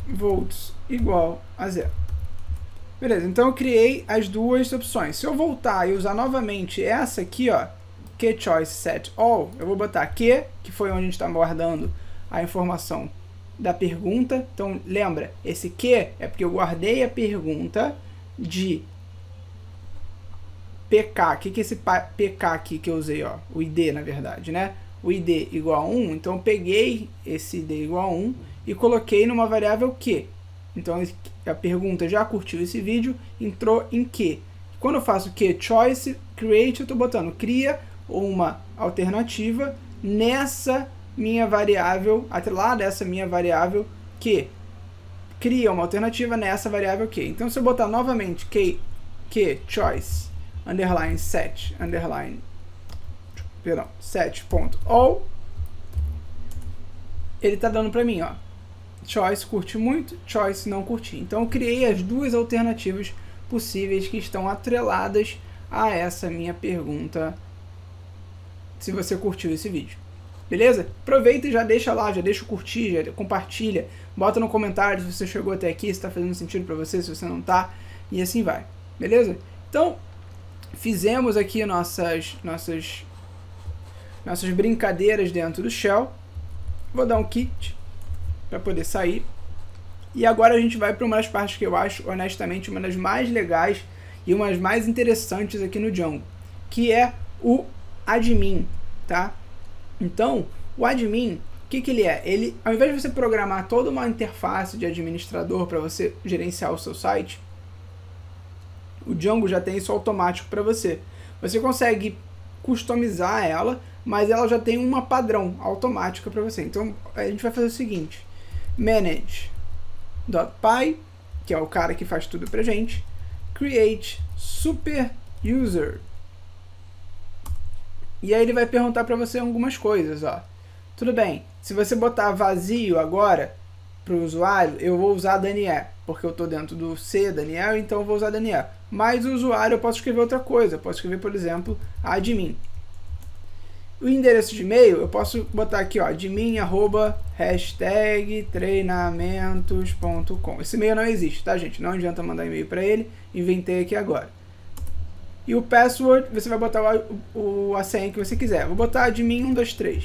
Votes igual a 0. Beleza, então eu criei as duas opções. Se eu voltar e usar novamente essa aqui, ó, que choice set all, eu vou botar que foi onde a gente está guardando a informação da pergunta. Então lembra, esse que é porque eu guardei a pergunta de pk. O que é esse pk aqui que eu usei, ó? O id, na verdade, né? O id igual a 1, então eu peguei esse id igual a 1 e coloquei numa variável que. Então a pergunta já curtiu esse vídeo, entrou em que. Quando eu faço que choice create, eu estou botando cria uma alternativa nessa minha variável, atrelada a essa minha variável que. Cria uma alternativa nessa variável que. Então se eu botar novamente que choice underline set underline set.all, ele está dando para mim, ó, choice curte muito, choice não curtir. Então eu criei as duas alternativas possíveis que estão atreladas a essa minha pergunta, se você curtiu esse vídeo. Beleza? Aproveita e já deixa lá, já deixa o curtir, já compartilha, bota no comentário se você chegou até aqui, se está fazendo sentido para você, se você não está, e assim vai. Beleza? Então, fizemos aqui nossas brincadeiras dentro do shell. Vou dar um quit para poder sair. E agora a gente vai para uma das partes que eu acho, honestamente, uma das mais legais e uma das mais interessantes aqui no Django, que é o admin, tá? Então, o admin, o que ele é? Ele, ao invés de você programar toda uma interface de administrador para você gerenciar o seu site, o Django já tem isso automático para você. Você consegue customizar ela, mas ela já tem uma padrão automática para você. Então, a gente vai fazer o seguinte: manage.py, que é o cara que faz tudo pra gente, create super user. E aí ele vai perguntar para você algumas coisas, ó. Tudo bem, se você botar vazio agora para o usuário, eu vou usar Daniel, porque eu estou dentro do C, Daniel, então eu vou usar Daniel. Mas o usuário eu posso escrever outra coisa, eu posso escrever, por exemplo, admin. O endereço de e-mail, eu posso botar aqui, ó, admin@treinamentos.com. Esse e-mail não existe, tá, gente? Não adianta mandar e-mail para ele, inventei aqui agora. E o password, você vai botar a senha que você quiser. Vou botar admin123.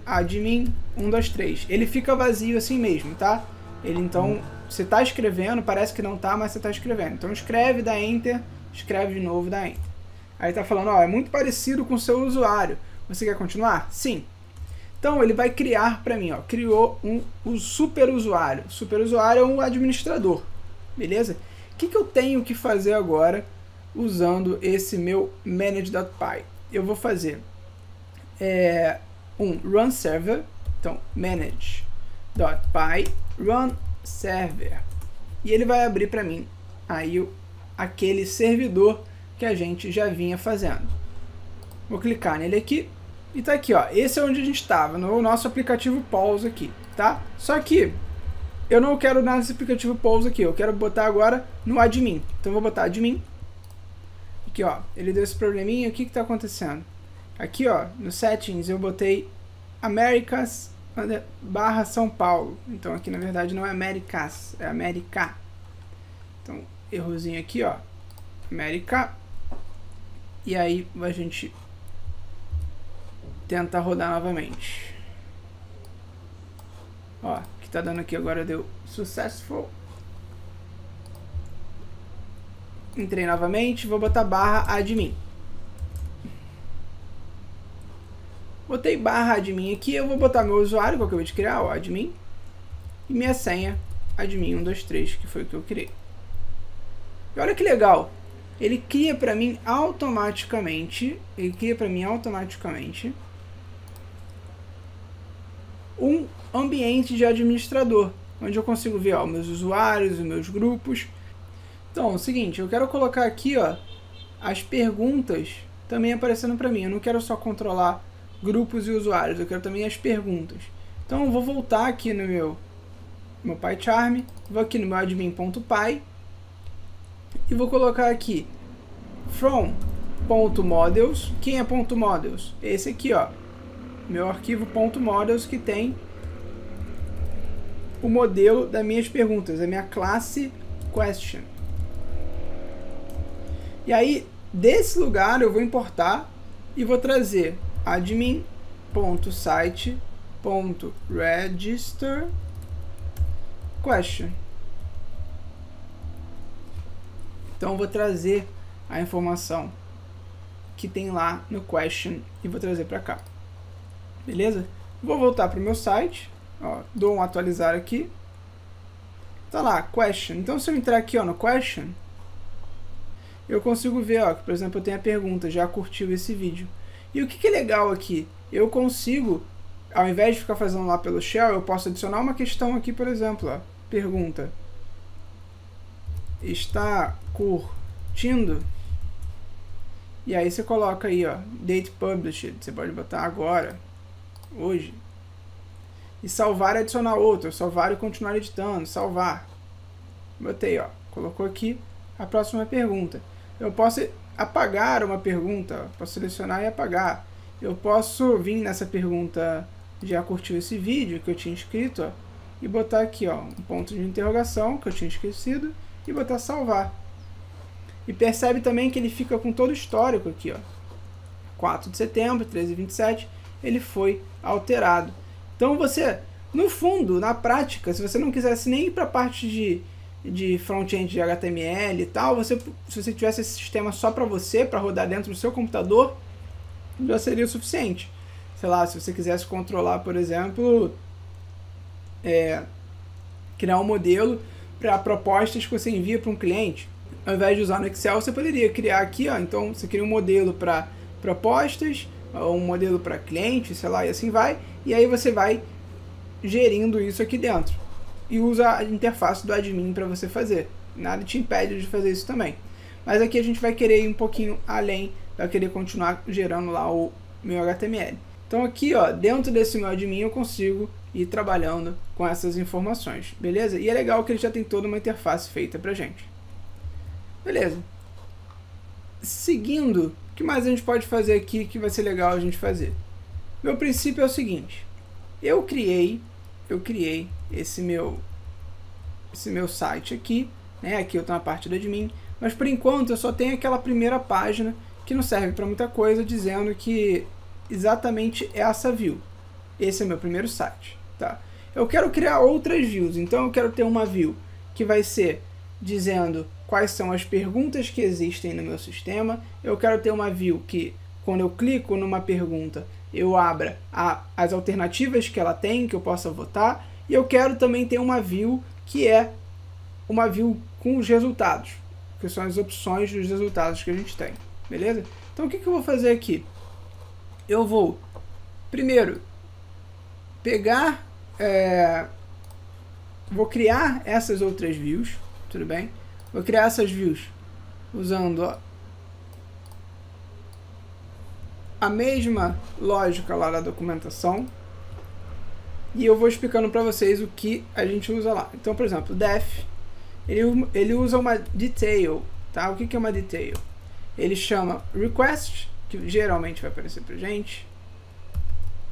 Admin123. Ele fica vazio assim mesmo, tá? Ele, então, você está escrevendo, parece que não tá, mas você está escrevendo. Então escreve, dá Enter, escreve de novo, dá Enter. Aí tá falando, ó, é muito parecido com o seu usuário. Você quer continuar? Sim. Então ele vai criar para mim, ó, criou um super usuário. Super usuário é um administrador, beleza? O que eu tenho que fazer agora usando esse meu manage.py? Eu vou fazer um run server, então manage.py run server, e ele vai abrir para mim aí aquele servidor que a gente já vinha fazendo. Vou clicar nele aqui e tá aqui, ó. Esse é onde a gente estava, no nosso aplicativo Pause aqui, tá? Só que eu não quero nada nesse aplicativo Pause aqui, eu quero botar agora no admin. Então eu vou botar admin. Aqui, ó, ele deu esse probleminha, o que que tá acontecendo? Aqui, ó, no settings eu botei Americas / São Paulo. Então aqui na verdade não é Américas, é América. Então, errozinho aqui, ó, América. E aí a gente tenta rodar novamente. Ó, que tá dando aqui agora deu successful. Entrei novamente, vou botar /admin. Botei /admin aqui, eu vou botar meu usuário que eu acabei de criar, ó, admin, e minha senha admin123, que foi o que eu criei. E olha que legal, ele cria para mim automaticamente, um ambiente de administrador, onde eu consigo ver, ó, meus usuários, os meus grupos. Então, é o seguinte, eu quero colocar aqui, ó, as perguntas também aparecendo para mim. Eu não quero só controlar grupos e usuários, eu quero também as perguntas. Então eu vou voltar aqui no meu PyCharm, vou aqui no meu admin.py e vou colocar aqui from.models. Quem é .models? Esse aqui, ó, meu arquivo .models, que tem o modelo das minhas perguntas, a minha classe question. E aí, desse lugar eu vou importar e vou trazer admin.site.register question. Então eu vou trazer a informação que tem lá no question e vou trazer para cá. Beleza? Vou voltar para o meu site, ó, dou um atualizar aqui. Tá lá, question. Então se eu entrar aqui, ó, no question, eu consigo ver, ó, que, por exemplo, eu tenho a pergunta, já curtiu esse vídeo. E o que é legal aqui? Eu consigo, ao invés de ficar fazendo lá pelo shell, eu posso adicionar uma questão aqui, por exemplo, ó, pergunta: está curtindo? E aí você coloca aí, ó, date published, você pode botar agora, hoje. E salvar e adicionar outro, salvar e continuar editando, salvar. Botei, ó, colocou aqui a próxima pergunta. Eu posso apagar uma pergunta, posso selecionar e apagar. Eu posso vir nessa pergunta, já curtiu esse vídeo que eu tinha escrito, ó, e botar aqui, ó, um ponto de interrogação que eu tinha esquecido e botar salvar. E percebe também que ele fica com todo o histórico aqui, ó. 4 de setembro, 13h27, ele foi alterado. Então você, no fundo, na prática, se você não quisesse nem ir para a parte de front-end de HTML e tal, se você tivesse esse sistema só para você, para rodar dentro do seu computador, já seria o suficiente. Sei lá, se você quisesse controlar, por exemplo, criar um modelo para propostas que você envia para um cliente, ao invés de usar no Excel, você poderia criar aqui, ó, então você cria um modelo para propostas, um modelo para cliente, sei lá, e assim vai, e aí você vai gerindo isso aqui dentro. E usa a interface do admin para você fazer. Nada te impede de fazer isso também. Mas aqui a gente vai querer ir um pouquinho além, vai querer continuar gerando lá o meu HTML. Então aqui, ó, dentro desse meu admin eu consigo ir trabalhando com essas informações, beleza? E é legal que ele já tem toda uma interface feita pra gente. Beleza. Seguindo, o que mais a gente pode fazer aqui que vai ser legal a gente fazer? Meu princípio é o seguinte. Eu criei esse meu site aqui, né? Aqui eu estou na parte do admin, mas por enquanto eu só tenho aquela primeira página que não serve para muita coisa, dizendo que exatamente essa view. Esse é meu primeiro site, tá? Eu quero criar outras views, então eu quero ter uma view que vai ser dizendo quais são as perguntas que existem no meu sistema. Eu quero ter uma view que, quando eu clico numa pergunta, eu abra as alternativas que ela tem, que eu possa votar. E eu quero também ter uma view que é uma view com os resultados, que são as opções dos resultados que a gente tem, beleza? Então o que eu vou fazer aqui? Eu vou, primeiro, pegar, vou criar essas outras views, tudo bem? Vou criar essas views usando, ó, a mesma lógica lá da documentação, e eu vou explicando para vocês o que a gente usa lá. Então, por exemplo, def, ele usa uma detail, tá? O que é uma detail? Ele chama request, que geralmente vai aparecer pra gente,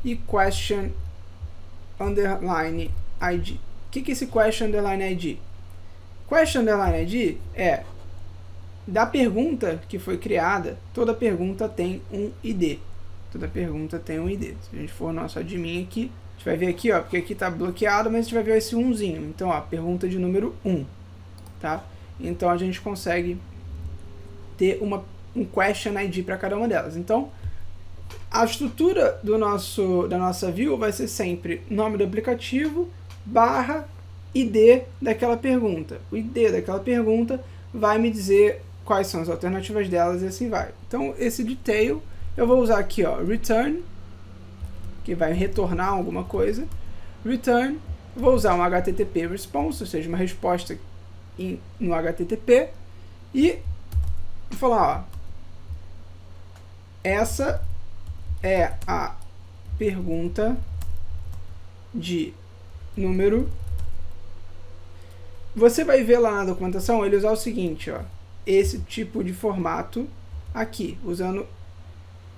e question underline id. O que é esse question underline id? Question underline id é da pergunta que foi criada. Toda pergunta tem um ID. Toda pergunta tem um ID. Se a gente for no nosso admin aqui, a gente vai ver aqui, ó, porque aqui está bloqueado, mas a gente vai ver esse 1zinho. Então, ó, pergunta de número 1, tá? Então a gente consegue ter um question ID para cada uma delas. Então, a estrutura da nossa view vai ser sempre nome do aplicativo barra ID daquela pergunta. O ID daquela pergunta vai me dizer quais são as alternativas delas e assim vai. Então, esse detail eu vou usar aqui, ó, return, que vai retornar alguma coisa. Return, vou usar um HTTP response, ou seja, uma resposta no HTTP, e vou falar, ó, essa é a pergunta de número. Você vai ver lá na documentação ele usar o seguinte, ó, esse tipo de formato aqui, usando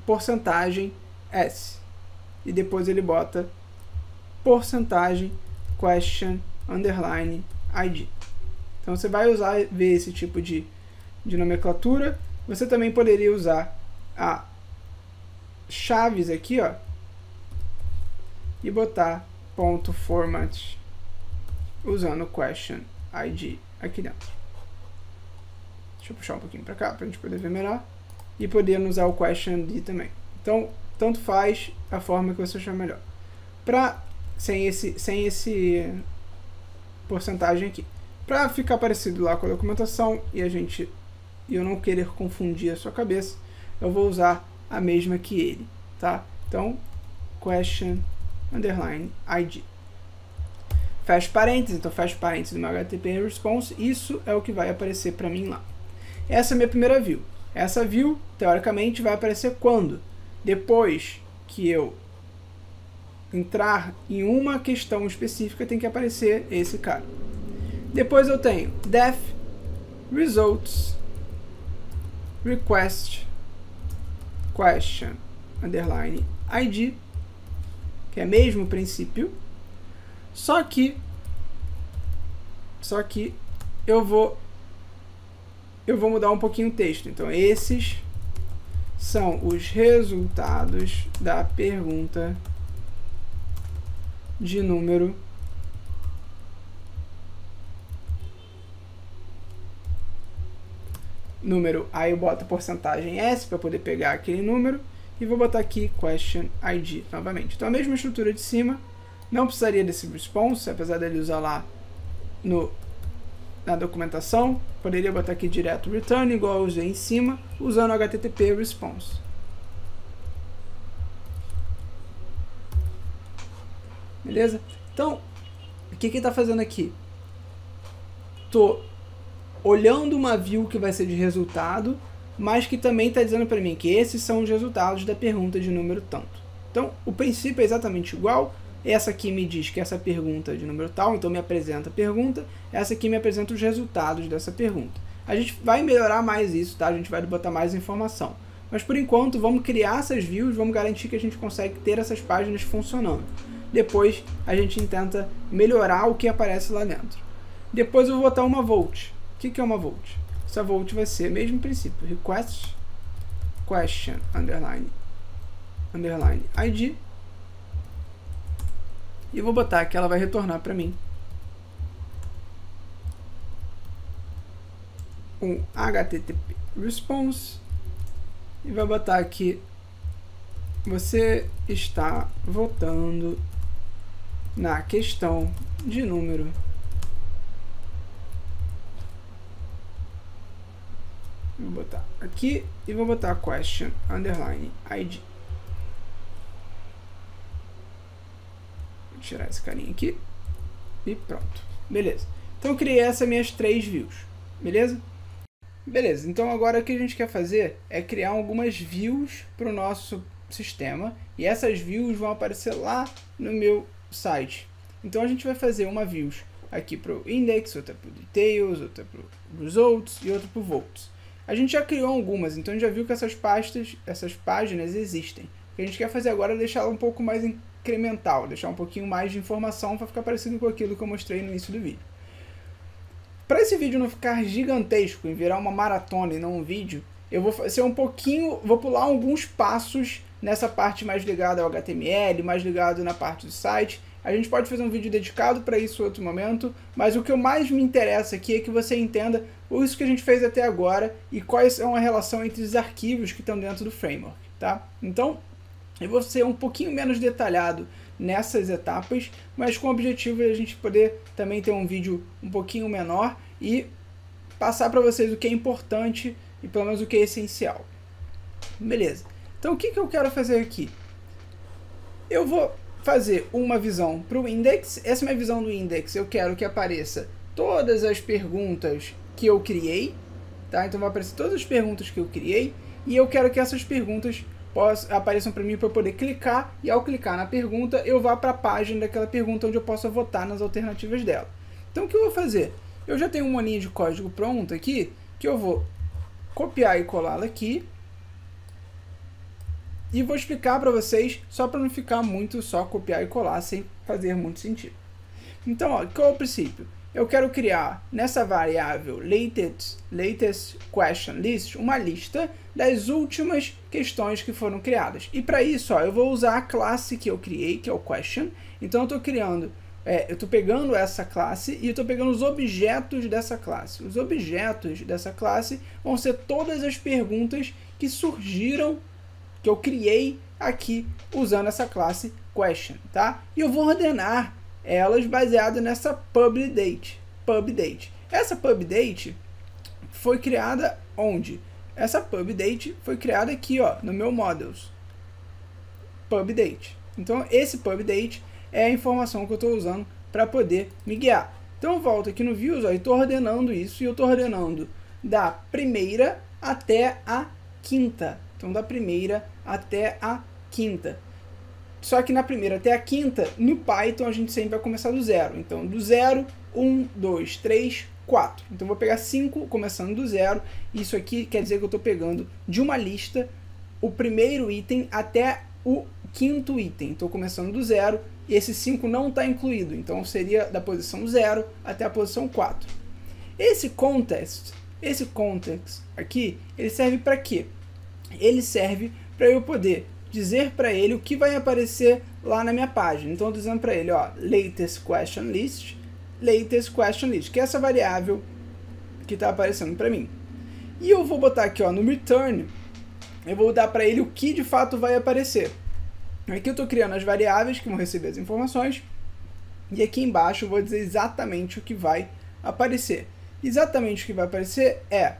porcentagem S. E depois ele bota porcentagem question underline ID. Então você vai ver esse tipo de nomenclatura. Você também poderia usar a chaves aqui, ó, e botar ponto format usando question ID aqui dentro. Deixa eu puxar um pouquinho para cá para a gente poder ver melhor. E podendo usar o question ID também. Então, tanto faz a forma que você achar melhor. Sem esse porcentagem aqui. Para ficar parecido lá com a documentação e eu não querer confundir a sua cabeça, eu vou usar a mesma que ele, tá? Então, question underline ID. Fecha parênteses, então fecha parênteses do meu HTTP response, isso é o que vai aparecer para mim lá. Essa é a minha primeira view. Essa view, teoricamente, vai aparecer quando? Depois que eu entrar em uma questão específica, tem que aparecer esse cara. Depois eu tenho def results request question underline ID, que é mesmo princípio, só que eu vou eu vou mudar um pouquinho o texto. Então, esses são os resultados da pergunta de número aí eu boto a porcentagem S para poder pegar aquele número e vou botar aqui question ID novamente. Então a mesma estrutura de cima, não precisaria desse response, apesar dele usar lá na documentação, poderia botar aqui direto return igual eu usei em cima, usando o HTTP response. Beleza? Então, o que ele está fazendo aqui? Estou olhando uma view que vai ser de resultado, mas que também está dizendo para mim que esses são os resultados da pergunta de número tanto. Então, o princípio é exatamente igual. Essa aqui me diz que essa pergunta de número tal, então me apresenta a pergunta. Essa aqui me apresenta os resultados dessa pergunta. A gente vai melhorar mais isso, tá? A gente vai botar mais informação. Mas, por enquanto, vamos criar essas views, vamos garantir que a gente consegue ter essas páginas funcionando. Depois, a gente tenta melhorar o que aparece lá dentro. Depois eu vou botar uma volt. O que é uma volt? Essa volt vai ser o mesmo princípio. Request question underline ID. E vou botar que ela vai retornar para mim um HTTP response. E vai botar aqui: você está votando na questão de número vou botar aqui e vou botar question underline ID. Vou tirar esse carinha aqui e pronto. Beleza. Então eu criei essas minhas 3 views. Beleza? Beleza. Então agora o que a gente quer fazer é criar algumas views para o nosso sistema. E essas views vão aparecer lá no meu site. Então a gente vai fazer uma views aqui para o index, outra para o details, outra para o results e outra para o votes. A gente já criou algumas, então já viu que essas páginas existem. O que a gente quer fazer agora é deixar ela um pouco mais incremental, deixar um pouquinho mais de informação para ficar parecido com aquilo que eu mostrei no início do vídeo. Para esse vídeo não ficar gigantesco e virar uma maratona e não um vídeo, eu vou fazer vou pular alguns passos nessa parte mais ligada ao HTML, mais ligado na parte do site. A gente pode fazer um vídeo dedicado para isso em outro momento, mas o que mais me interessa aqui é que você entenda isso que a gente fez até agora e quais são a relação entre os arquivos que estão dentro do framework, tá? Então, eu vou ser um pouquinho menos detalhado nessas etapas, mas com o objetivo de a gente poder também ter um vídeo um pouquinho menor e passar para vocês o que é importante e pelo menos o que é essencial. Beleza. Então, o que eu quero fazer aqui? Eu vou fazer uma visão para o index. Essa é minha visão do index. Eu quero que apareça todas as perguntas que eu criei, tá? Então vai aparecer todas as perguntas que eu criei e eu quero que essas perguntas apareçam para mim para eu poder clicar e ao clicar na pergunta eu vá para a página daquela pergunta onde eu possa votar nas alternativas dela. Então o que eu vou fazer? Eu já tenho uma linha de código pronta aqui que eu vou copiar e colá-la aqui e vou explicar para vocês só para não ficar muito só copiar e colar sem fazer muito sentido. Então, ó, qual é o princípio? Eu quero criar nessa variável latest question list uma lista das últimas questões que foram criadas. E para isso, ó, eu vou usar a classe que eu criei, que é o question. Então eu estou criando, eu estou pegando essa classe e eu estou pegando os objetos dessa classe. Os objetos dessa classe vão ser todas as perguntas que surgiram, que eu criei aqui usando essa classe question, tá? E eu vou ordenar elas baseado nessa pubDate. Essa pubDate foi criada onde? Essa pubDate foi criada aqui, ó, no meu models. PubDate. Então esse pubDate é a informação que eu estou usando para poder me guiar. Então eu volto aqui no views, ó, e estou ordenando isso e eu estou ordenando da primeira até a quinta. Então da primeira até a quinta. Só que na primeira até a quinta, no Python a gente sempre vai começar do zero. Então do 0, 1, 2, 3, 4. Então eu vou pegar 5 começando do 0. Isso aqui quer dizer que eu estou pegando de uma lista o primeiro item até o quinto item. Estou começando do 0 e esse 5 não está incluído. Então seria da posição 0 até a posição 4. Esse contest, Esse context aqui, ele serve para quê? Ele serve para eu poder dizer para ele o que vai aparecer lá na minha página. Então, eu estou dizendo para ele, ó, latest question list, que é essa variável que está aparecendo para mim. E eu vou botar aqui, ó, no return, eu vou dar para ele o que de fato vai aparecer. Aqui eu estou criando as variáveis que vão receber as informações, e aqui embaixo eu vou dizer exatamente o que vai aparecer. Exatamente o que vai aparecer é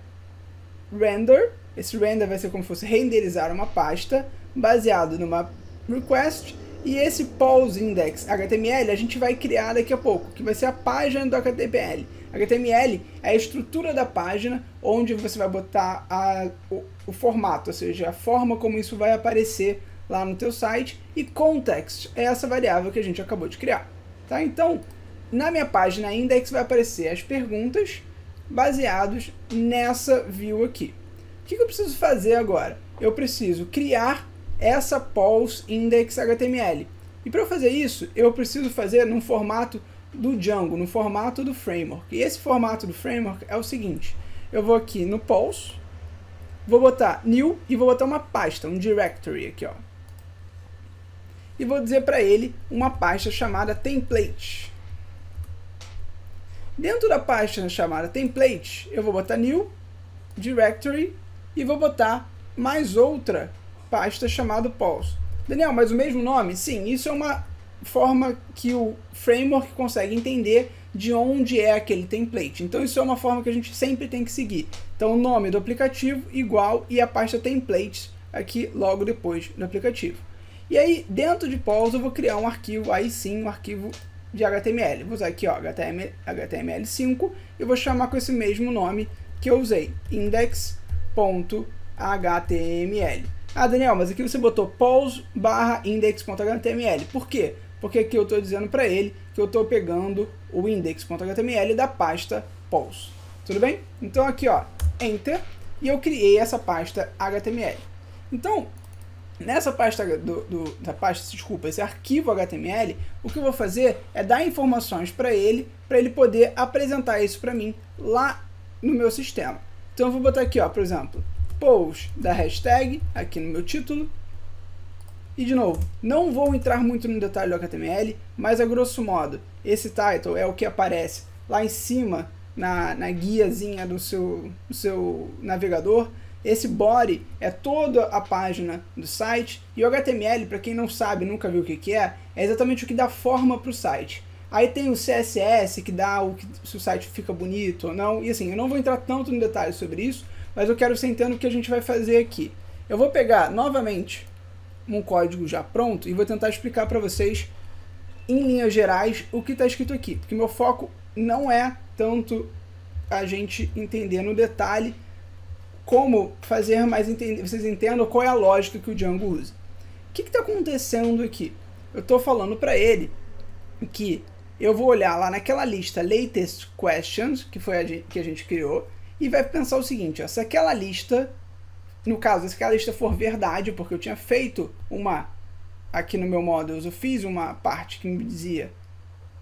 render. Esse render vai ser como se fosse renderizar uma pasta baseado numa request, e esse pause index HTML a gente vai criar daqui a pouco, que vai ser a página do HTML. HTML é a estrutura da página onde você vai botar o formato, ou seja, a forma como isso vai aparecer lá no teu site, e context é essa variável que a gente acabou de criar. Tá? Então, na minha página index vai aparecer as perguntas baseados nessa view aqui. O que eu preciso fazer agora? Eu preciso criar essa pause index HTML. E para eu fazer isso, eu preciso fazer num formato do Django, no formato do framework. E esse formato do framework é o seguinte: eu vou aqui no pause, vou botar new e vou botar uma pasta, um directory aqui, ó. E vou dizer para ele uma pasta chamada template. Dentro da pasta chamada template, eu vou botar new directory e vou botar mais outra pasta chamada pause. Daniel, mas o mesmo nome? Sim, isso é uma forma que o framework consegue entender de onde é aquele template. Então isso é uma forma que a gente sempre tem que seguir. Então o nome do aplicativo igual e a pasta templates aqui logo depois do aplicativo. E aí dentro de pause eu vou criar um arquivo, aí sim um arquivo de HTML. Vou usar aqui, ó, HTML5 e vou chamar com esse mesmo nome que eu usei, index.html. Ah, Daniel, mas aqui você botou pause/index.html. Por quê? Porque aqui eu estou dizendo para ele que eu estou pegando o index.html da pasta pause. Tudo bem? Então aqui, ó, enter, e eu criei essa pasta HTML. Então, nessa pasta esse arquivo HTML, o que eu vou fazer é dar informações para ele poder apresentar isso para mim lá no meu sistema. Então eu vou botar aqui, ó, por exemplo, pause da hashtag aqui no meu título. E de novo, não vou entrar muito no detalhe do HTML, mas a grosso modo, esse title é o que aparece lá em cima na guiazinha do seu navegador. Esse body é toda a página do site, e o HTML, para quem não sabe, nunca viu o que é exatamente o que dá forma para o site. Aí tem o CSS, que dá se o site fica bonito ou não, e assim, eu não vou entrar tanto no detalhe sobre isso, mas eu quero que você entenda o que a gente vai fazer aqui. Eu vou pegar novamente um código já pronto e vou tentar explicar para vocês, em linhas gerais, o que está escrito aqui, porque meu foco não é tanto a gente entender no detalhe como fazer, mas vocês entendam qual é a lógica que o Django usa. O que está acontecendo aqui? Eu estou falando para ele que eu vou olhar lá naquela lista latest questions, que foi que a gente criou, e vai pensar o seguinte, ó, se aquela lista, no caso, se aquela lista for verdade, porque eu tinha feito aqui no meu models, eu fiz uma parte que me dizia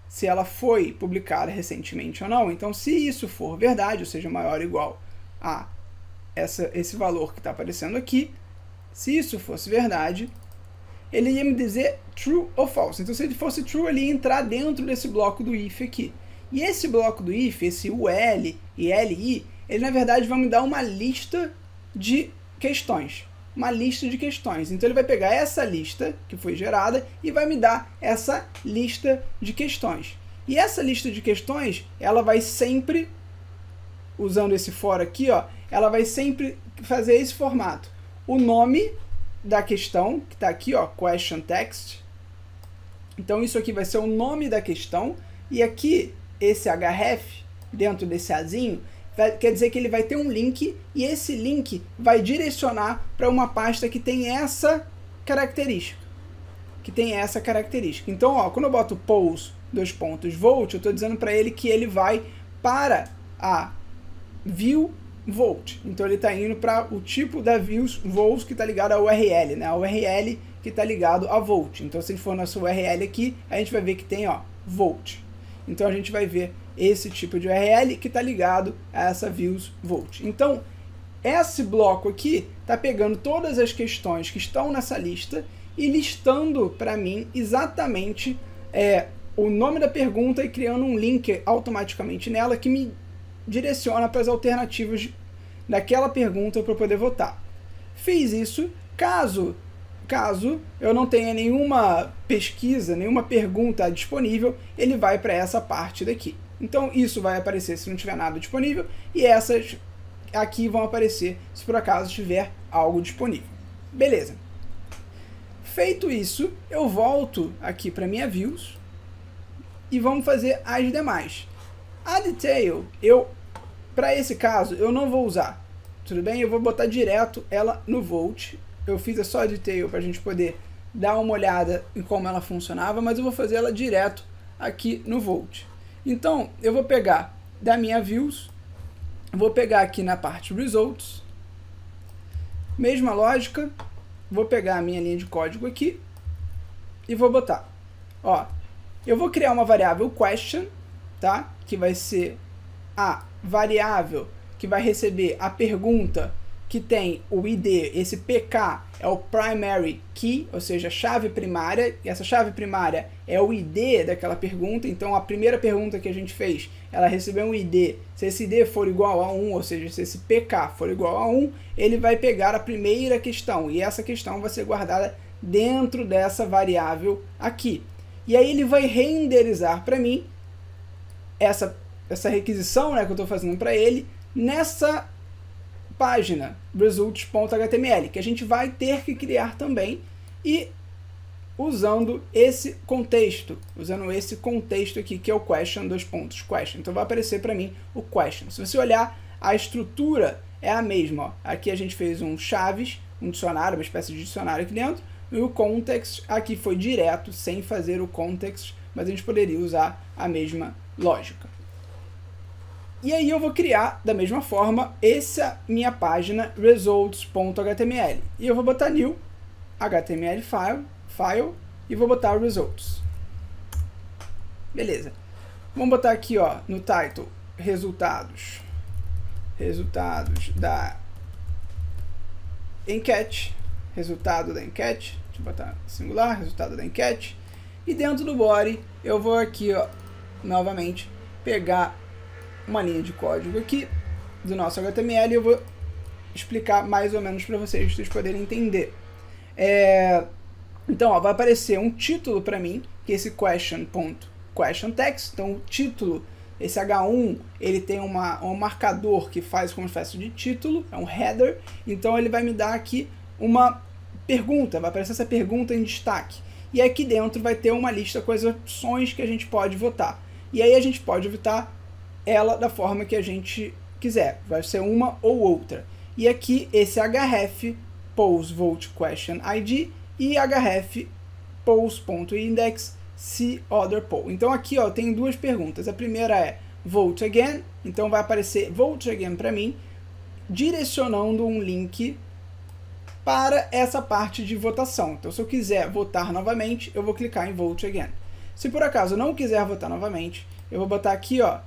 se ela foi publicada recentemente ou não. Então, se isso for verdade, ou seja, maior ou igual a esse valor que está aparecendo aqui, se isso fosse verdade, ele ia me dizer true ou false. Então, se ele fosse true, ele ia entrar dentro desse bloco do if aqui. E esse bloco do if, esse ul e li, ele na verdade vai me dar uma lista de questões. Uma lista de questões. Então ele vai pegar essa lista que foi gerada e vai me dar essa lista de questões. E essa lista de questões, ela vai sempre, usando esse for aqui, ó, ela vai sempre fazer esse formato. O nome da questão, que está aqui, ó, question text. Então isso aqui vai ser o nome da questão. E aqui, esse href, dentro desse azinho, quer dizer que ele vai ter um link, e esse link vai direcionar para uma pasta que tem essa característica. Então, ó, quando eu boto pause .volt, eu estou dizendo para ele que ele vai para a view volt. Então ele está indo para o tipo da views volt que está ligado à URL, né? A URL que está ligado a volt. Então se a gente for na sua URL aqui, a gente vai ver que tem, ó, volt. Então a gente vai ver esse tipo de URL que está ligado a essa views volt. Então esse bloco aqui está pegando todas as questões que estão nessa lista e listando para mim exatamente o nome da pergunta e criando um link automaticamente nela que me direciona para as alternativas daquela pergunta para eu poder votar. Fiz isso. Caso eu não tenha nenhuma pesquisa, nenhuma pergunta disponível, ele vai para essa parte daqui. Então isso vai aparecer se não tiver nada disponível e essas aqui vão aparecer se por acaso tiver algo disponível. Beleza. Feito isso, eu volto aqui para minha views e vamos fazer as demais. A detail, para esse caso, eu não vou usar. Tudo bem? Eu vou botar direto ela no volt. Eu fiz só a detail para a gente poder dar uma olhada em como ela funcionava, mas eu vou fazer ela direto aqui no volt. Então, eu vou pegar da minha views, vou pegar aqui na parte results, mesma lógica, vou pegar a minha linha de código aqui e vou botar. Ó, eu vou criar uma variável question, tá? Que vai ser a variável que vai receber a pergunta que tem o ID, esse PK é o primary key, ou seja, a chave primária, e essa chave primária é o ID daquela pergunta. Então a primeira pergunta que a gente fez, ela recebeu um ID, se esse ID for igual a 1, ou seja, se esse PK for igual a 1, ele vai pegar a primeira questão, e essa questão vai ser guardada dentro dessa variável aqui. E aí ele vai renderizar para mim essa requisição, né, que eu estou fazendo para ele, nessa página results.html, que a gente vai ter que criar também, e usando esse contexto aqui, que é o question, question. Então vai aparecer para mim o question. Se você olhar, a estrutura é a mesma. Ó. Aqui a gente fez um chaves, um dicionário, uma espécie de dicionário aqui dentro, e o context aqui foi direto, sem fazer o context, mas a gente poderia usar a mesma lógica. E aí eu vou criar, da mesma forma, essa minha página results.html. E eu vou botar new HTML file e vou botar results. Beleza. Vamos botar aqui, ó, no title, resultados da enquete, resultado da enquete, deixa eu botar singular, resultado da enquete. E dentro do body eu vou aqui, ó, novamente, pegar uma linha de código aqui do nosso HTML e eu vou explicar mais ou menos para vocês poderem entender. Então, ó, vai aparecer um título para mim, que é esse question text. Então, o título, esse H1, ele tem um marcador que faz como espécie de título, é um header. Então, ele vai me dar aqui uma pergunta, vai aparecer essa pergunta em destaque. E aqui dentro vai ter uma lista com as opções que a gente pode votar. E aí a gente pode votar ela da forma que a gente quiser, vai ser uma ou outra. E aqui esse href pose vote question id e href pose.index see other poll. Então aqui, ó, tem duas perguntas. A primeira é vote again, então vai aparecer vote again para mim, direcionando um link para essa parte de votação. Então se eu quiser votar novamente, eu vou clicar em vote again. Se por acaso eu não quiser votar novamente, eu vou botar aqui, ó,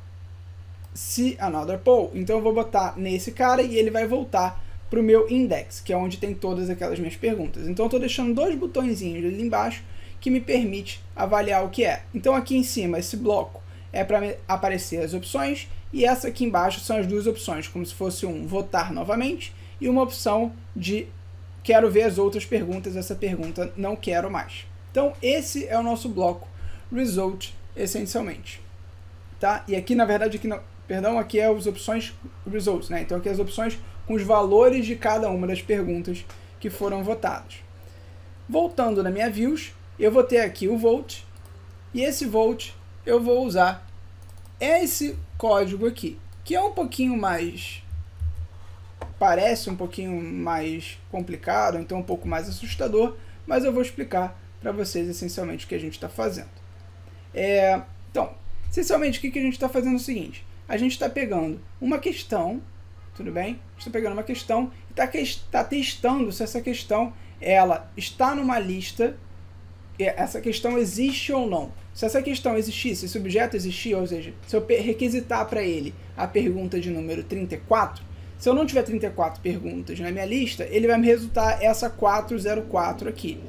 see another poll. Então eu vou botar nesse cara e ele vai voltar para o meu index, que é onde tem todas aquelas minhas perguntas. Então eu estou deixando dois botõezinhos ali embaixo que me permite avaliar o que é. Então aqui em cima, esse bloco é para aparecer as opções, e essa aqui embaixo são as duas opções, como se fosse um votar novamente e uma opção de quero ver as outras perguntas, essa pergunta não quero mais. Então esse é o nosso bloco result, essencialmente. Tá? E aqui, na verdade, aqui é as opções results, né? Então aqui as opções com os valores de cada uma das perguntas que foram votadas. Voltando na minha views, eu vou ter aqui o vote, e esse vote eu vou usar esse código aqui, que é um pouquinho mais, parece um pouquinho mais complicado, então um pouco mais assustador, mas eu vou explicar para vocês essencialmente o que a gente está fazendo. Então, essencialmente o que a gente está fazendo é o seguinte: a gente está pegando uma questão, tudo bem? A gente está pegando uma questão e está testando se essa questão ela está numa lista essa questão existe ou não. Se essa questão existir, se esse objeto existir, ou seja, se eu requisitar para ele a pergunta de número 34, se eu não tiver 34 perguntas na minha lista, ele vai me resultar essa 404 aqui,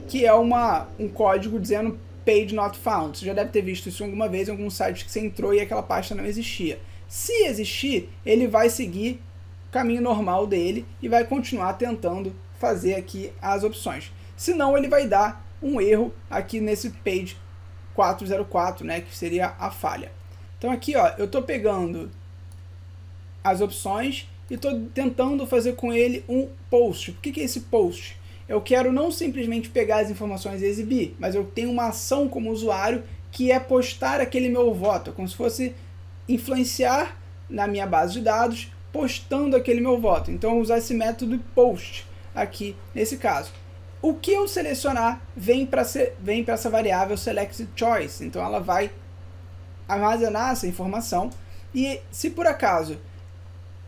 que é um código dizendo page not found. Você já deve ter visto isso alguma vez em algum site que você entrou e aquela pasta não existia. Se existir, ele vai seguir o caminho normal dele e vai continuar tentando fazer aqui as opções. Senão, ele vai dar um erro aqui nesse page 404, né, que seria a falha. Então aqui, ó, eu estou pegando as opções e estou tentando fazer com ele um post. O que é esse post? Eu quero não simplesmente pegar as informações e exibir, mas eu tenho uma ação como usuário que é postar aquele meu voto, como se fosse influenciar na minha base de dados, postando aquele meu voto. Então eu vou usar esse método post aqui nesse caso. O que eu selecionar vem para essa variável selected choice, então ela vai armazenar essa informação e se por acaso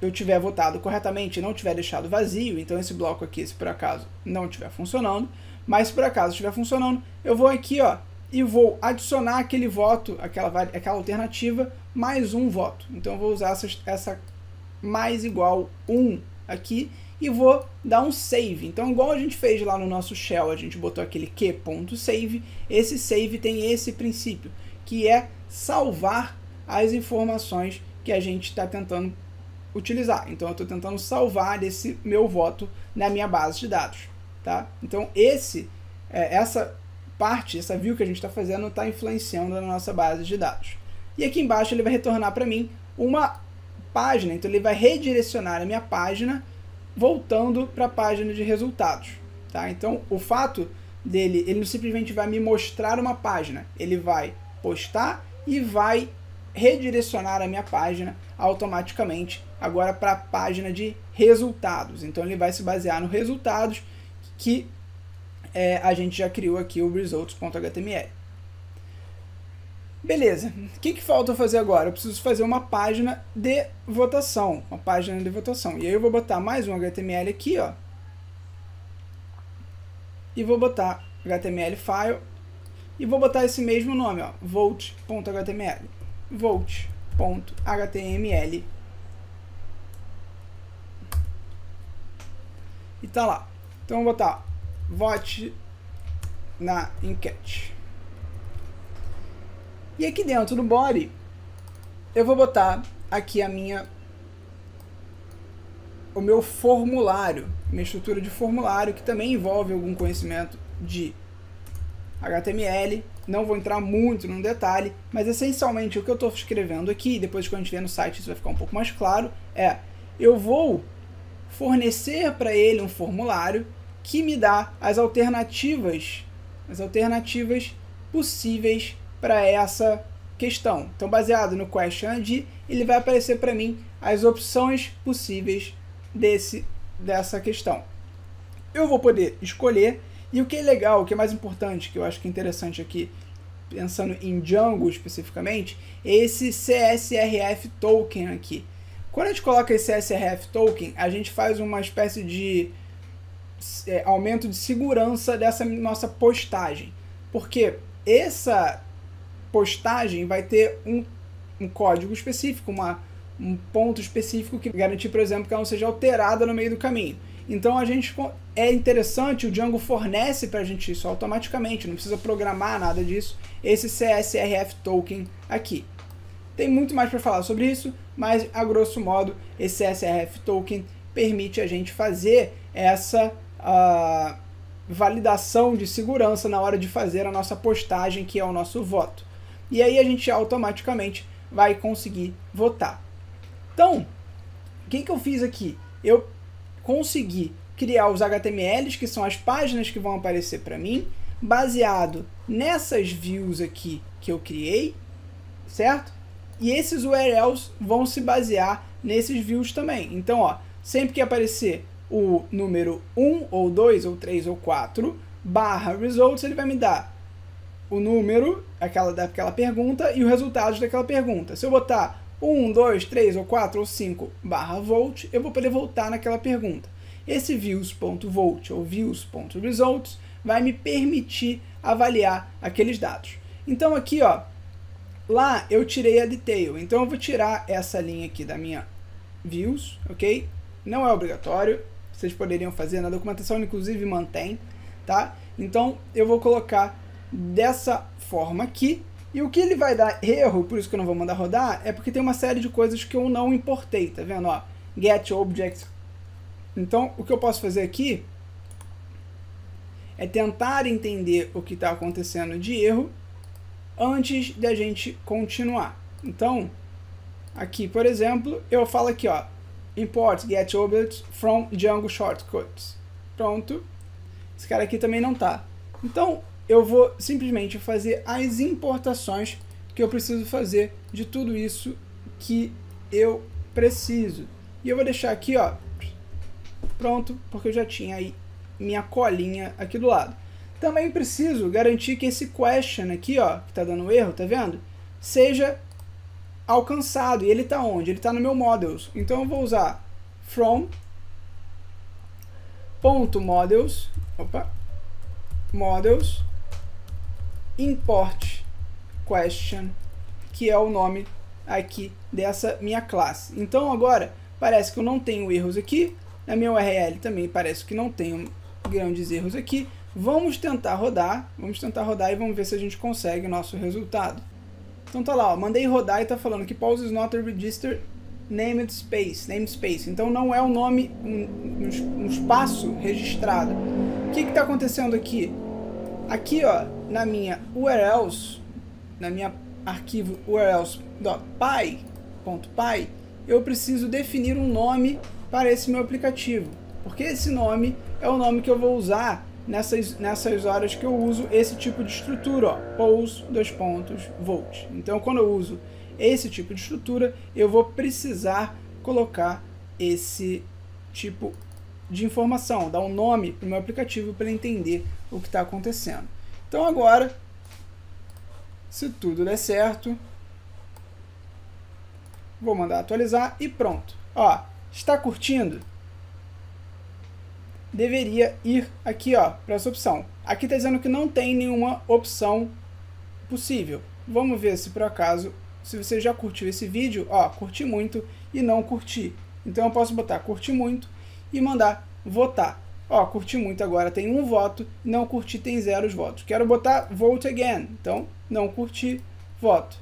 eu tiver votado corretamente e não tiver deixado vazio, então esse bloco aqui, se por acaso não estiver funcionando, mas se por acaso estiver funcionando, eu vou aqui, ó, e vou adicionar aquele voto, aquela alternativa, mais um voto. Então eu vou usar essa mais igual 1 aqui e vou dar um save. Então, igual a gente fez lá no nosso shell, a gente botou aquele q.save, esse save tem esse princípio, que é salvar as informações que a gente está tentando utilizar. Então, eu estou tentando salvar esse meu voto na minha base de dados. Tá? Então, essa parte, essa view que a gente está fazendo, está influenciando na nossa base de dados. E aqui embaixo ele vai retornar para mim uma página, então ele vai redirecionar a minha página voltando para a página de resultados. Tá? Então, o fato dele, ele não simplesmente vai me mostrar uma página, ele vai postar e vai redirecionar a minha página automaticamente agora para a página de resultados. Então, ele vai se basear nos resultados que a gente já criou aqui o results.html. Beleza, o que falta fazer agora? Eu preciso fazer uma página de votação, E aí eu vou botar mais um HTML aqui, ó, e vou botar HTML file, e vou botar esse mesmo nome, ó, vote.html, vote.html, e tá lá. Então eu vou botar vote na enquete. E aqui dentro do body, eu vou botar aqui o meu formulário, minha estrutura de formulário, que também envolve algum conhecimento de HTML. Não vou entrar muito no detalhe, mas essencialmente o que eu estou escrevendo aqui, depois que a gente ver no site isso vai ficar um pouco mais claro, eu vou fornecer para ele um formulário que me dá as alternativas possíveis para essa questão. Então, baseado no question ID, ele vai aparecer para mim as opções possíveis dessa questão. Eu vou poder escolher, e o que é legal, o que é mais importante, que eu acho que é interessante aqui, pensando em Django especificamente, é esse CSRF token aqui. Quando a gente coloca esse CSRF token, a gente faz uma espécie de aumento de segurança dessa nossa postagem, porque essa postagem vai ter um código específico, um ponto específico que garante, por exemplo, que ela não seja alterada no meio do caminho. Então é interessante, o Django fornece para a gente isso automaticamente, não precisa programar nada disso, esse CSRF token aqui. Tem muito mais para falar sobre isso, mas a grosso modo esse CSRF token permite a gente fazer essa validação de segurança na hora de fazer a nossa postagem, que é o nosso voto. E aí a gente automaticamente vai conseguir votar. Então, o que eu fiz aqui? Eu consegui criar os HTMLs, que são as páginas que vão aparecer para mim, baseado nessas views aqui que eu criei, certo? E esses URLs vão se basear nesses views também. Então, ó, sempre que aparecer o número 1, ou 2, ou 3, ou 4, barra results, ele vai me dar o número daquela pergunta e os resultados daquela pergunta. Se eu botar 1, 2, 3, ou 4, ou 5, barra vote, eu vou poder voltar naquela pergunta. Esse views.vote ou views.results vai me permitir avaliar aqueles dados. Então aqui, ó, lá eu tirei a detail, então eu vou tirar essa linha aqui da minha views, ok? Não é obrigatório, vocês poderiam fazer, na documentação inclusive mantém, tá? Então eu vou colocar dessa forma aqui, e o que ele vai dar erro, por isso que eu não vou mandar rodar, é porque tem uma série de coisas que eu não importei, tá vendo? Ó, get object. Então o que eu posso fazer aqui é tentar entender o que está acontecendo de erro antes da gente continuar. Então, aqui, por exemplo, eu falo aqui, ó, import get objects from Django shortcuts. Pronto. Esse cara aqui também não tá. Então, eu vou simplesmente fazer as importações que eu preciso fazer de tudo isso que eu preciso. E eu vou deixar aqui, ó, pronto, porque eu já tinha aí minha colinha aqui do lado. Também preciso garantir que esse question aqui, ó, que tá dando erro, tá vendo? Seja alcançado. E ele tá onde? Ele tá no meu models. Então eu vou usar from .models, models import question, que é o nome aqui dessa minha classe. Então agora parece que eu não tenho erros aqui, na minha URL também parece que não tenho grandes erros aqui. Vamos tentar rodar e vamos ver se a gente consegue o nosso resultado. Então tá lá, ó, mandei rodar e tá falando que pause is not a registered namespace. Então não é um nome, um espaço registrado. O que está acontecendo aqui? Aqui, ó, na minha URLs, na minha arquivo urls.py, eu preciso definir um nome para esse meu aplicativo, porque esse nome é o nome que eu vou usar nessas horas que eu uso esse tipo de estrutura, ó, pose::volt. Então, quando eu uso esse tipo de estrutura, eu vou precisar colocar esse tipo de informação, dar um nome para o meu aplicativo para ele entender o que está acontecendo. Então agora, se tudo der certo, vou mandar atualizar e pronto. Ó, está curtindo? Deveria ir aqui, ó, para essa opção. Aqui está dizendo que não tem nenhuma opção possível. Vamos ver se por acaso, se você já curtiu esse vídeo, ó, curti muito e não curti. Então eu posso botar curti muito e mandar votar. Ó, curti muito agora tem 1 voto, não curti tem 0 votos. Quero botar vote again, então não curti, voto.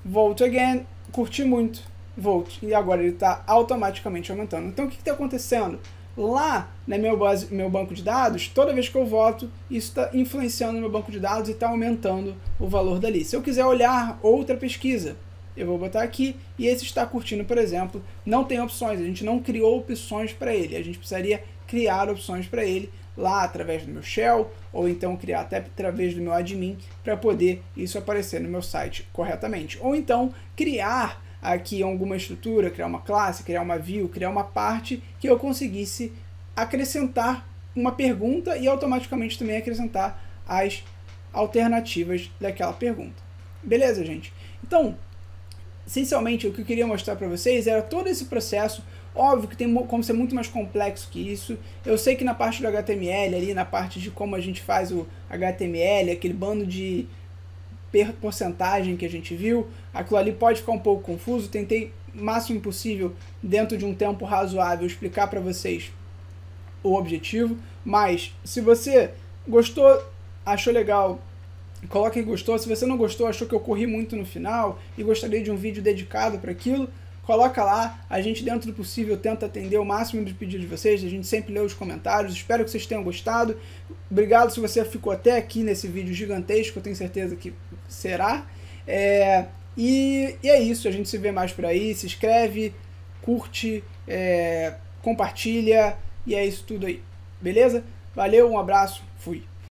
Vote again, curti muito, vote. E agora ele está automaticamente aumentando. Então o que está acontecendo? Lá no meu banco de dados, toda vez que eu voto, isso está influenciando no meu banco de dados e está aumentando o valor dali. Se eu quiser olhar outra pesquisa, eu vou botar aqui, e esse está curtindo, por exemplo, não tem opções, a gente não criou opções para ele, a gente precisaria criar opções para ele lá através do meu shell, ou então criar até através do meu admin, para poder isso aparecer no meu site corretamente. Ou então criar aqui alguma estrutura, criar uma classe, criar uma view, criar uma parte que eu conseguisse acrescentar uma pergunta e automaticamente também acrescentar as alternativas daquela pergunta. Beleza, gente? Então, essencialmente, o que eu queria mostrar para vocês era todo esse processo. Óbvio que tem como ser muito mais complexo que isso. Eu sei que na parte do HTML, ali na parte de como a gente faz o HTML, aquele bando de porcentagem que a gente viu, aquilo ali pode ficar um pouco confuso. Tentei o máximo possível, dentro de um tempo razoável, explicar para vocês o objetivo. Mas se você gostou, achou legal, coloque em gostou. Se você não gostou, achou que eu corri muito no final e gostaria de um vídeo dedicado para aquilo, coloca lá. A gente, dentro do possível, tenta atender o máximo dos pedidos de vocês. A gente sempre lê os comentários. Espero que vocês tenham gostado. Obrigado se você ficou até aqui nesse vídeo gigantesco. Eu tenho certeza que será. E é isso. A gente se vê mais por aí. Se inscreve, curte, compartilha. E é isso tudo aí. Beleza? Valeu, um abraço.